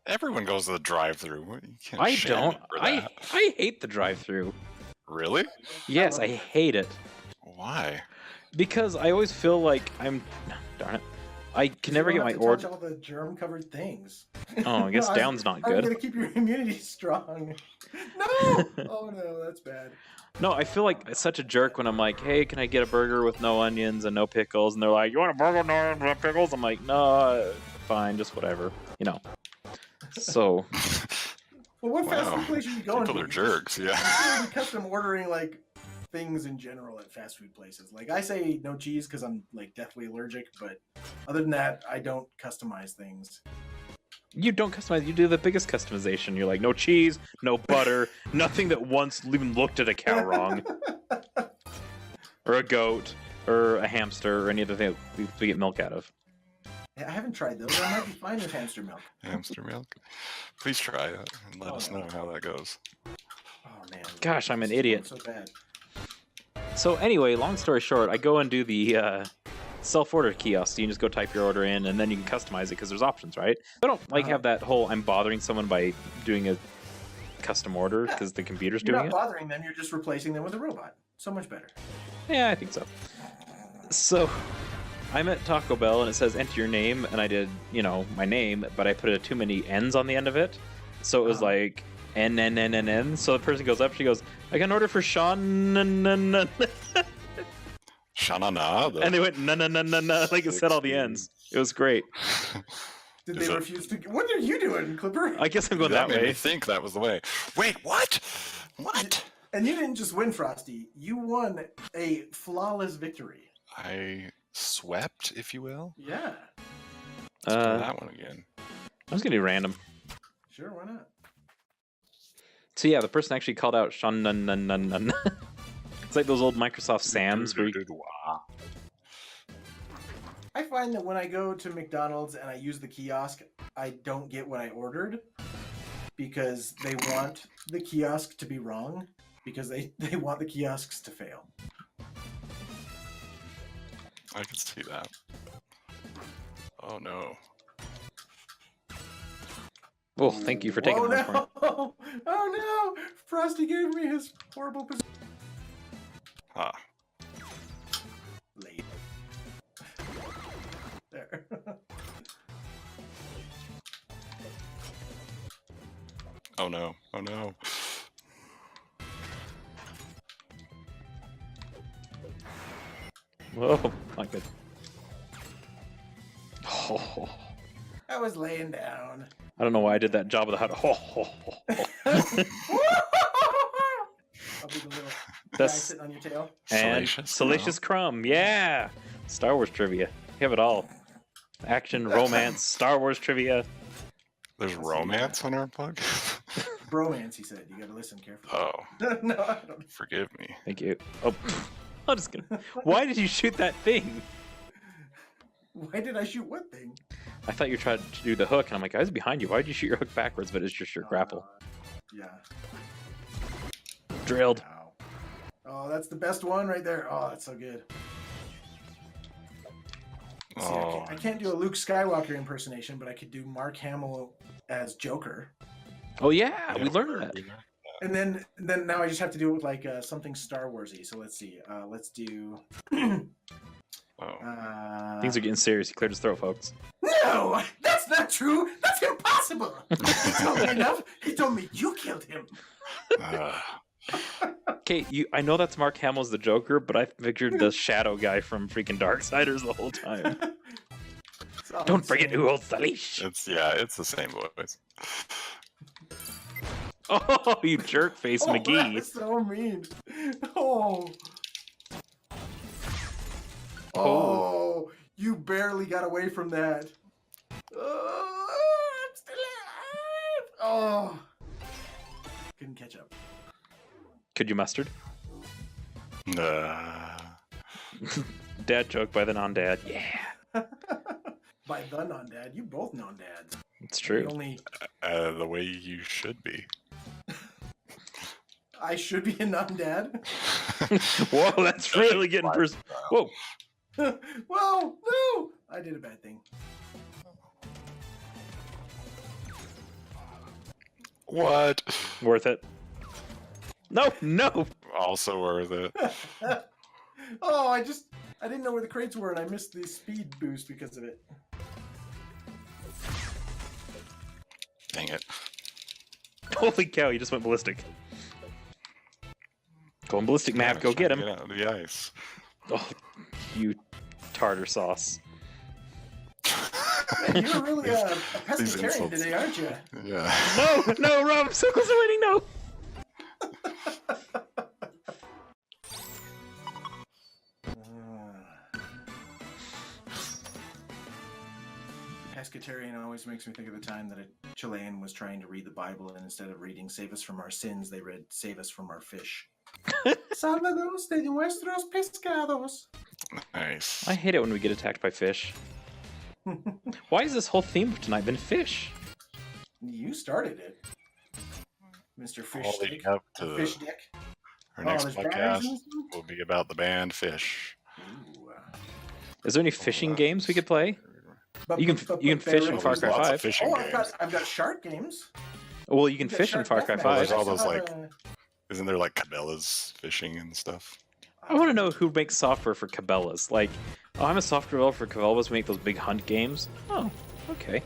Everyone goes to the drive-through. You can't I shame don't. them for I that. hate the drive-through. Really? Yes, I hate it Why? because I always feel like I'm. Darn it! I can never You get don't my have to order. touch all the germ-covered things. Oh, I guess No, down's not I'm good. gonna keep your immunity strong. No! Oh no, that's bad. No, I feel like such a jerk when I'm like, "Hey, can I get a burger with no onions and no pickles?" And they're like, "You want a burger no pickles?" I'm like, "No, fine, just whatever." You know. So Well, what fast Wow. food place are you going People to? are jerks, yeah. I'm sure custom ordering like things in general at fast food places. Like I say no cheese because I'm like deathly allergic, but other than that, I don't customize things. you don't customize. You do the biggest customization. You're like, no cheese, no butter, nothing that once even looked at a cow wrong, or a goat, or a hamster, or any other thing that we get milk out of. I haven't tried those. I might be fine with hamster milk. Hamster milk. Please try it and let Oh, us no. know how that goes. Oh man. Gosh, I'm an This is idiot. So bad. So anyway, long story short, I go and do the self-order kiosk. You can just go type your order in, and then you can customize it because there's options, right? I don't like have that whole I'm bothering someone by doing a custom order because the computer's You're doing not it. bothering them. You're just replacing them with a robot. So much better. Yeah, I think so. So I'm at Taco Bell and it says enter your name, and I did, my name, but I put too many N's on the end of it. So it was like N N N N N. So the person goes up, she goes, I got an order for Sean. And Shanana. they went, no, like it said all the N's. It was great. Did Is they it- refuse to? What are you doing, Clipper? I guess I'm going that made me way. think that was the way. Wait, what? What? And you didn't just win, Frosty. You won a flawless victory. I swept, if you will. Yeah. Let's try that one again. I was going to do random. Sure, why not? So yeah, the person actually called out Sean. It's like those old Microsoft Sams where you, I find that when I go to McDonald's and I use the kiosk, I don't get what I ordered because they want the kiosk to be wrong because they want the kiosks to fail. I can see that. Oh no. oh, thank you for taking Oh that one. no! Oh no! Frosty gave me his horrible position. Ah. Late. There. Oh no. Oh no. Whoa, not good. Oh, I was laying down. I don't know why I did that job of the hut. I'll be the little guy That's sitting on your tail. and Salacious Salacious Crumb. Yeah, Star Wars trivia. You have it all. Action, romance, Star Wars trivia. There's romance on our plug? Bromance, he said. You gotta listen carefully. Oh, No, I don't. forgive me. Thank you. Oh, I'm just gonna. Why did you shoot that thing? Why did I shoot what thing? I thought you tried to do the hook, and I'm like, I was behind you. Why did you shoot your hook backwards? But it's just your grapple. Yeah. Drilled. Wow. Oh, that's the best one right there. Oh, that's so good. See, I can't do a Luke Skywalker impersonation, but I could do Mark Hamill as Joker. Oh yeah, we learned that. And then now I just have to do it with like something Star Warsy. So let's see. Let's do. Things are getting serious. He cleared his throat, folks. No, that's not true. That's impossible. He told me enough. He told me you killed him. Okay, I know that's Mark Hamill's the Joker, but I pictured the shadow guy from freaking Darksiders the whole time. Don't forget who holds the leash. It's the same voice. Oh, you jerk face, McGee. That's so mean. Oh, you barely got away from that. Oh, I'm still alive. Oh, couldn't catch up. Could you mustard? Dad joke by the non-dad. Yeah. By the non-dad, you both non-dads. It's true. The way you should be. I should be a non-dad. Whoa, that's really getting personal. Whoa. Well, no, I did a bad thing. What? Worth it. No. Also worth it. Oh, I didn't know where the crates were, and I missed the speed boost because of it. Dang it. Holy cow, you just went ballistic. Going ballistic, Mav, go get him. Get out of the ice. Oh, you tartar sauce. Man, you're really a pescatarian today, aren't you? Yeah. No, Rob, I'm so close to winning, no. Pescatarian always makes me think of the time that a Chilean was trying to read the Bible, and instead of reading "Save us from our sins," they read "Save us from our fish." Salvados de nuestros pescados. Nice. I hate it when we get attacked by fish. Why is this whole theme for tonight been fish? You started it, Mr. Fish All Stick. leading up to Fish Dick. our next there's podcast banners in this one? will be about the band Fish. Ooh. Is there any fishing games we could play? You can fish in Far Cry Lots of 5. fishing games. I've got shark games. Well, you can I've got fish in Shark Far Cry Deathmatch. 5. There's all I those, have like, Isn't there like Cabela's fishing and stuff? I want to know who makes software for Cabela's. Like, oh, I'm a software developer for Cabela's. We make those big hunt games. Oh, okay.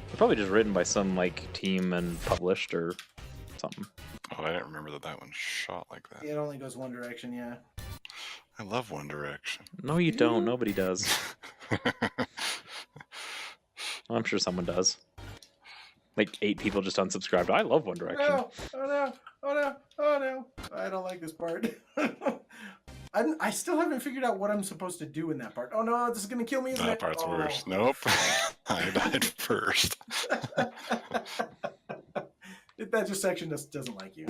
They're probably just written by some like team and published or something. Oh, I didn't remember that one shot like that. It only goes one direction, yeah. I love One Direction. No, you don't. Nobody does. I'm sure someone does. Like 8 people just unsubscribed. I love One Direction. No, oh no. I don't like this part. I still haven't figured out what I'm supposed to do in that part. Oh no, this is gonna kill me, isn't That it? part's Oh. worse. Nope. I died first. That just section doesn't like you.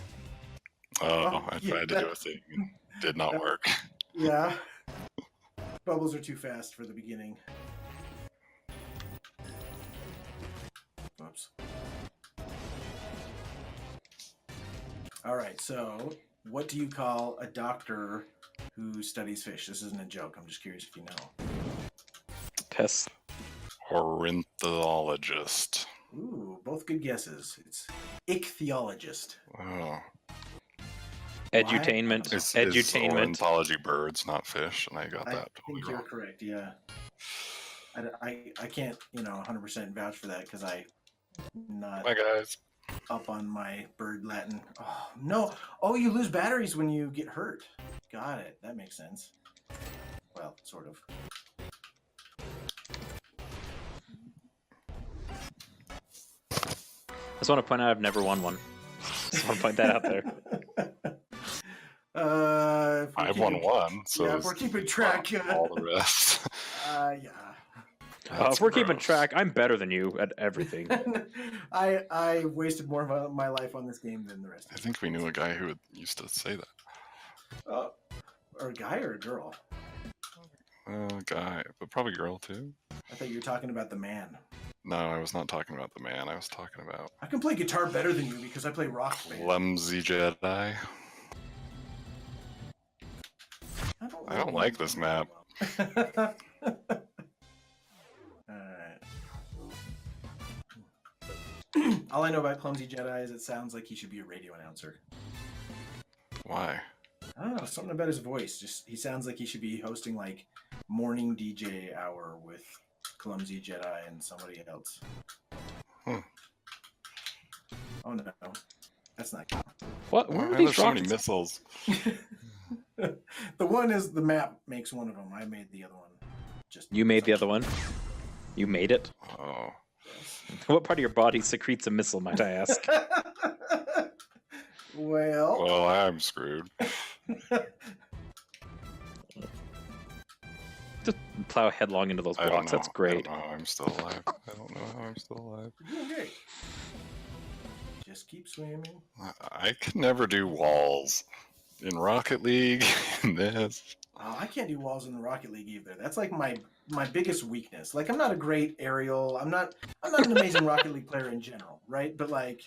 Oh, I tried to do a thing. It did not work. Yeah. Bubbles are too fast for the beginning. Whoops. All right, so what do you call a doctor who studies fish? This isn't a joke. I'm just curious if you know. Pest. Ornithologist. Ooh, both good guesses. It's ichthyologist. Oh. Edutainment. It's Edutainment. ornithology birds, not fish, and I got I that think totally you're wrong. correct, yeah. I can't, 100% vouch for that because I'm not Bye, guys. up on my bird Latin. Oh, no. Oh, you lose batteries when you get hurt. Got it. That makes sense. Well, sort of. I just want to point out I've never won one. Just want to point that out there. If I've we're won keeping- one, so yeah, if it's we're keeping track. all the rest. Yeah. If we're keeping track, I'm better than you at everything. I wasted more of my life on this game than the rest I of think we knew a guy who used to say that. Or a guy or a girl? Guy, but probably girl too. I thought you were talking about the man. No, I was not talking about the man. I was talking about I can play guitar better than you because I play rock band. clumsy Jedi. I don't like this map. Alright. All I know about Clumsy Jedi is it sounds like he should be a radio announcer. Why? I don't know, something about his voice. Just he sounds like he should be hosting like morning DJ hour with Clumsy Jedi and somebody else. Oh no, that's not good. What? Where are Why are these there so many rockets? missiles? The one is the map makes one of them. I made the other one. Just You made the other one? You made it? Oh. What part of your body secretes a missile, might I ask? Well, I'm screwed. Just plow headlong into those I don't blocks. know. That's great. I don't know how I'm still alive. I don't know how I'm still alive. you're doing great. Just keep swimming. I could never do walls in Rocket League. In this. Oh, I can't do walls in the Rocket League either. That's like my biggest weakness. Like I'm not a great aerial. I'm not an amazing Rocket League player in general, right? But like,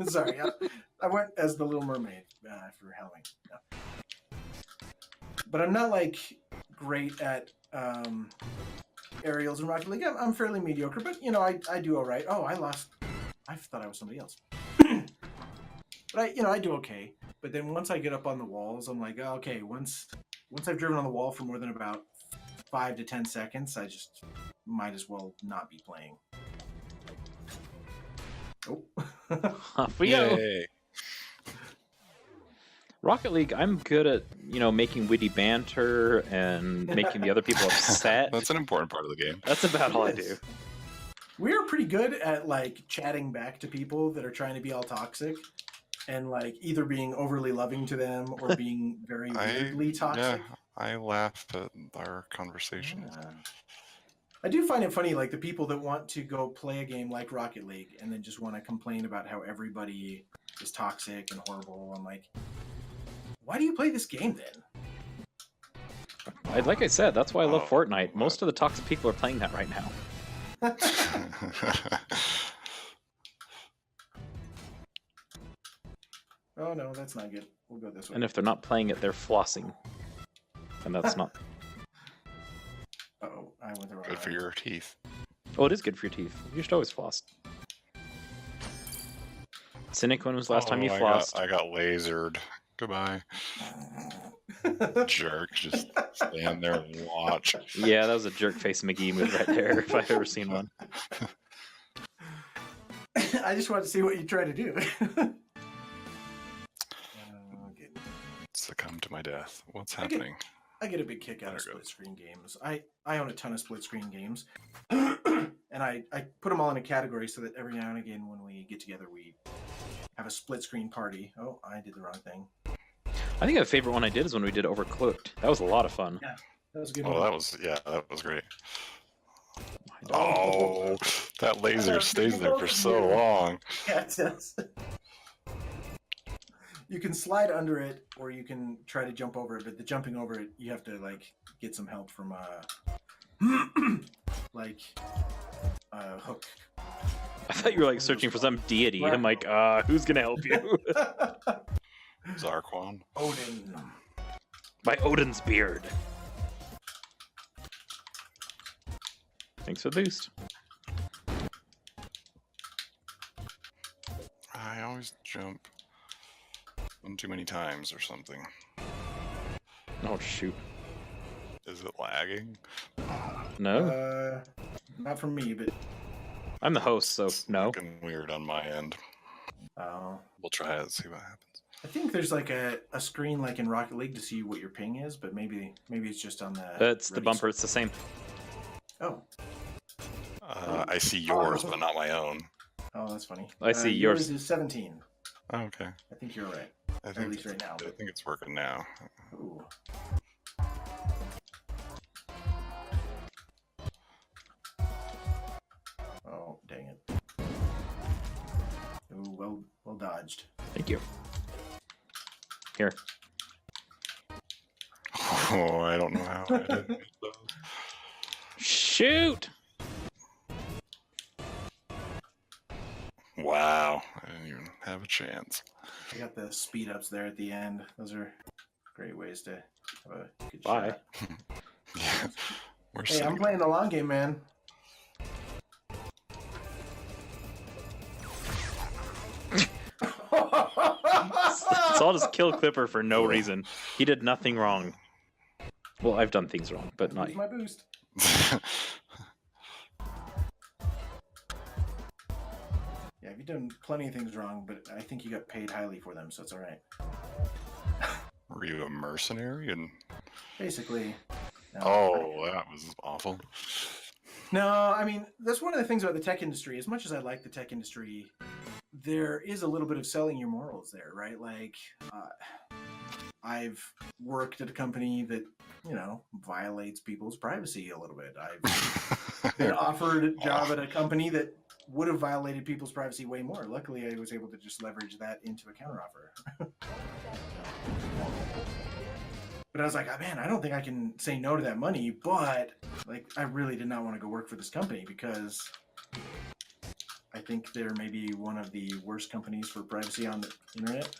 sorry, I went as the Little Mermaid for Halloween. No. But I'm not like great at aerials in Rocket League. I'm fairly mediocre, but you know I do all right. Oh, I lost. I thought I was somebody else. But I do okay. But then once I get up on the walls, I'm like, oh, okay. Once I've driven on the wall for more than about 5 to 10 seconds, I just might as well not be playing. Oh. Off we go. Yay. Rocket League, I'm good at, making witty banter and making the other people upset. That's an important part of the game. That's about all I do. We're pretty good at like chatting back to people that are trying to be all toxic and like either being overly loving to them or being very weirdly toxic. Yeah, I laughed at our conversations. Yeah. I do find it funny, like the people that want to go play a game like Rocket League and then just want to complain about how everybody is toxic and horrible. I'm like, why do you play this game then? Like I said, that's why I love Fortnite. Most of the toxic people are playing that right now. Oh no, that's not good. We'll go this way. And if they're not playing it, they're flossing. And that's not... Uh-oh, I went the wrong Good for way. your teeth. Oh, it is good for your teeth. You should always floss. Cynic, when was the last time you flossed? I got lasered. Goodbye. Jerk. Just stand there and watch. Yeah, that was a jerk face McGee move right there, if I've ever seen one. I just wanted to see what you try to do. Okay. Succumb to my death. What's happening? I get a big kick out of There it goes. split screen games. I own a ton of split screen games. And I put them all in a category so that every now and again when we get together we have a split screen party. Oh, I did the wrong thing. I think a favorite one I did is when we did Overclocked. That was a lot of fun. Yeah, that was a good Oh, one. that was great. Oh. Oh, that laser stays there for so long. Yeah, it does. You can slide under it, or you can try to jump over it. But the jumping over it, you have to like get some help from like Hook. I thought you were like searching for some deity. I'm like, who's gonna help you? Zarquan. Odin. By Odin's beard. Thanks for the boost. I always jump one too many times or something. Oh shoot. Is it lagging? No? Not from me, but I'm the host, so no. Looking weird on my end. We'll try it and see what happens. I think there's like a screen like in Rocket League to see what your ping is, but maybe it's just on the. That's the ready bumper, it's the same. Oh. I see yours, but not my own. Oh, that's funny. I see yours. is 17. Oh, okay. I think you're right. I At least right now. I think it's working now. Ooh. Oh, dang it. Ooh, well dodged. Thank you. Here. Oh, I don't know how. I didn't get those. Shoot! Wow, I didn't even have a chance. I got the speed ups there at the end. Those are great ways to have a good Bye. shot. Yeah, we're Hey, sitting. I'm playing the long game, man. So I'll just kill Clipper for no reason. He did nothing wrong. Well, I've done things wrong, but not. Use my boost. Yeah, you've done plenty of things wrong, but I think you got paid highly for them, so it's all right. Were you a mercenary? And Basically. No. oh, that was awful. No, I mean, that's one of the things about the tech industry. As much as I like the tech industry, there is a little bit of selling your morals there, right? Like, I've worked at a company that, you know, violates people's privacy a little bit. I've been offered a job at a company that would have violated people's privacy way more. Luckily, I was able to just leverage that into a counteroffer. But I was like, oh, man, I don't think I can say no to that money. But like, I really did not want to go work for this company because I think they're maybe one of the worst companies for privacy on the internet.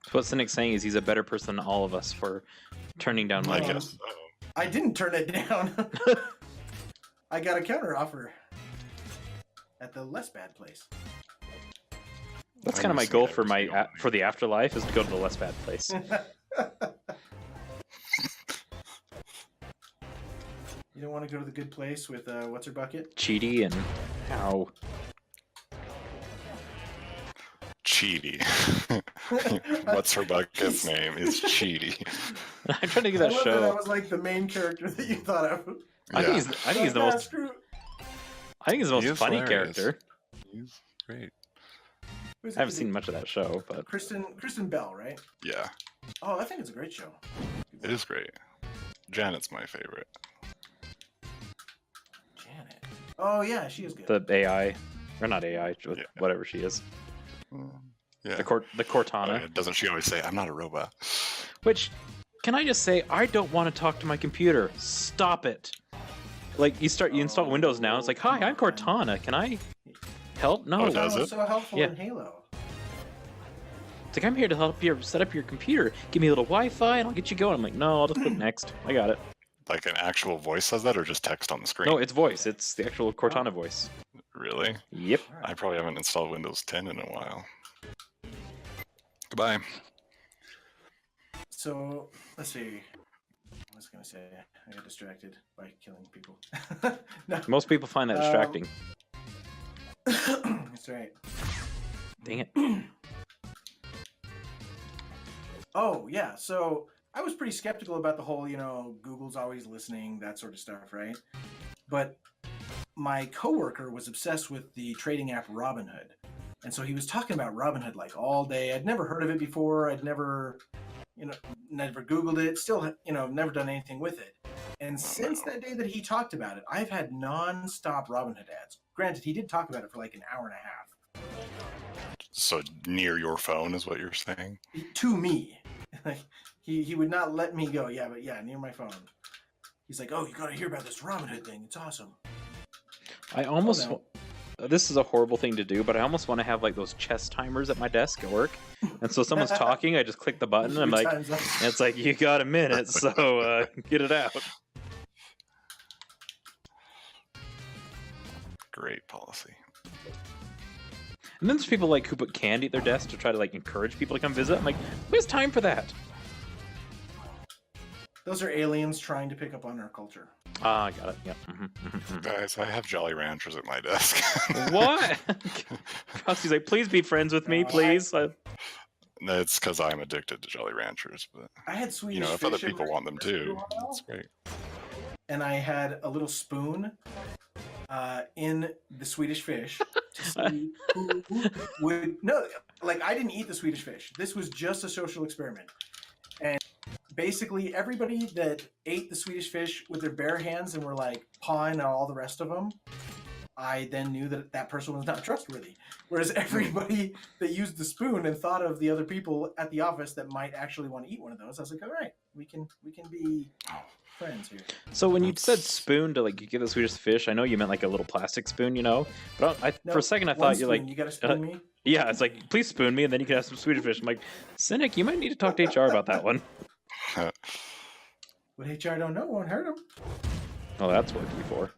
So what Cynic's saying is he's a better person than all of us for turning down I money. guess so. I didn't turn it down. I got a counteroffer at the less bad place. That's I kind of my used to goal get for everything my on for the afterlife is to go to the less bad place. You don't want to go to the good place with what's her bucket? Cheaty and how Cheaty. What's her bucket's name? Is Cheaty. I'm trying to get I that love show. that was like the main character that you thought of. I think he's the Like, most. screw. I think he's the He most is funny hilarious. character. He's great. Who's it? I haven't Is seen it much of that show, but Kristen Bell, right? Yeah, Oh, I think it's a great show. it is great. Janet's my favorite. Janet. Oh yeah, she is good. the AI, or not AI, Yeah. whatever she is, Yeah. the Oh, Cortana. yeah. Doesn't she always say, "I'm not a robot"? Which, can I just say, I don't want to talk to my computer. Stop it. Like you install Windows now. It's like, hi, I'm Cortana. Can I help? No. Oh, does That it? was so helpful Yeah. in Halo. It's like, I'm here to help you set up your computer. Give me a little Wi-Fi and I'll get you going. I'm like, no, I'll just click next. I got it. Like an actual voice says that, or just text on the screen? No, it's voice. It's the actual Cortana voice. Really? Yep. All I right. probably haven't installed Windows 10 in a while. Goodbye. So let's see. I was gonna say I got distracted by killing people. No, Most people find that distracting. that's right. Dang it. Oh yeah, so I was pretty skeptical about the whole, you know, Google's always listening, that sort of stuff, right? But my coworker was obsessed with the trading app Robinhood. And so he was talking about Robinhood like all day. I'd never heard of it before. I'd never, never Googled it. Still, never done anything with it. And since that day that he talked about it, I've had non-stop Robinhood ads. Granted, he did talk about it for like an hour and a half. So near your phone is what you're saying? To me. Like he would not let me go. Yeah, but yeah, near my phone. He's like, "Oh, you got to hear about this Robinhood thing. It's awesome." I almost. no. This is a horrible thing to do, but I almost want to have like those chess timers at my desk at work. And so someone's talking, I just click the button, and I'm like, Time's up. and it's like, you got a minute, so get it out. Great policy. And then there's people like who put candy at their desk to try to like encourage people to come visit. I'm like, who has time for that? Those are aliens trying to pick up on our culture. Ah, I got it. Yep. Guys, I have Jolly Ranchers at my desk. What? Krusty's like, please be friends with me, No, please. That's because I'm addicted to Jolly Ranchers, but I had Swedish if other fish people want them for a too, while, that's great. and I had a little spoon in the Swedish fish to see who would I didn't eat the Swedish fish. This was just a social experiment, and basically everybody that ate the Swedish fish with their bare hands and were like pawing at all the rest of them I then knew that that person was not trustworthy. Whereas everybody that used the spoon and thought of the other people at the office that might actually want to eat one of those, I was like, all right, we can be friends here. So when you said spoon to like get the sweetest fish, I know you meant like a little plastic spoon, you know. But for a second I thought you're like, you gotta spoon me. yeah, it's like please spoon me, and then you can have some Swedish fish. I'm like, Cynic, you might need to talk to HR about that one. What HR don't know won't hurt them. Oh, that's worked before.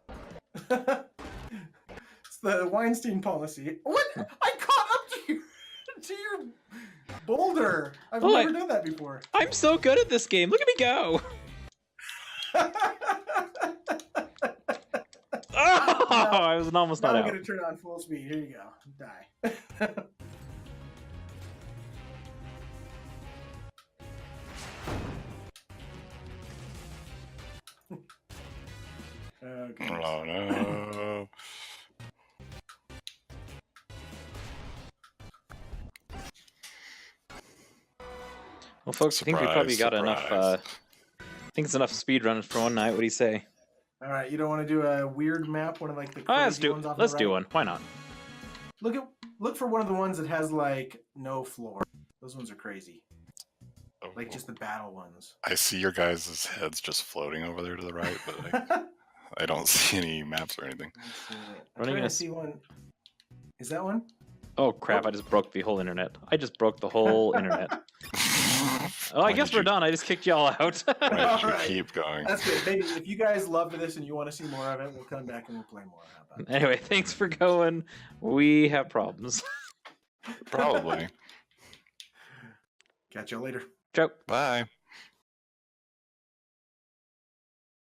It's the Weinstein policy. What? I caught up to your boulder. I've never done that before. I'm so good at this game. Look at me go. Oh, I was almost not out. I'm gonna turn on full speed. Here you go. Die. Oh no. Well, folks, I think we probably got enough. I think it's enough speedrunners for one night. What do you say? All right, you don't want to do a weird map, one of like the let's crazy ones off let's the do right? one. Why not? Look for one of the ones that has like no floor. Those ones are crazy. Oh, Like just the battle ones. I see your guys' heads just floating over there to the right, but I don't see any maps or anything. I'm trying to see one. Is that one? Oh crap! I just broke the whole internet. I just broke the whole internet. Oh, I guess we're done. I just kicked y'all out. Why did you Alright. keep going? That's good. Maybe if you guys loved this and you want to see more of it, we'll come back and we'll play more. How about that? Anyway, thanks for going. We have problems. Probably. Catch y'all later. Ciao. Bye.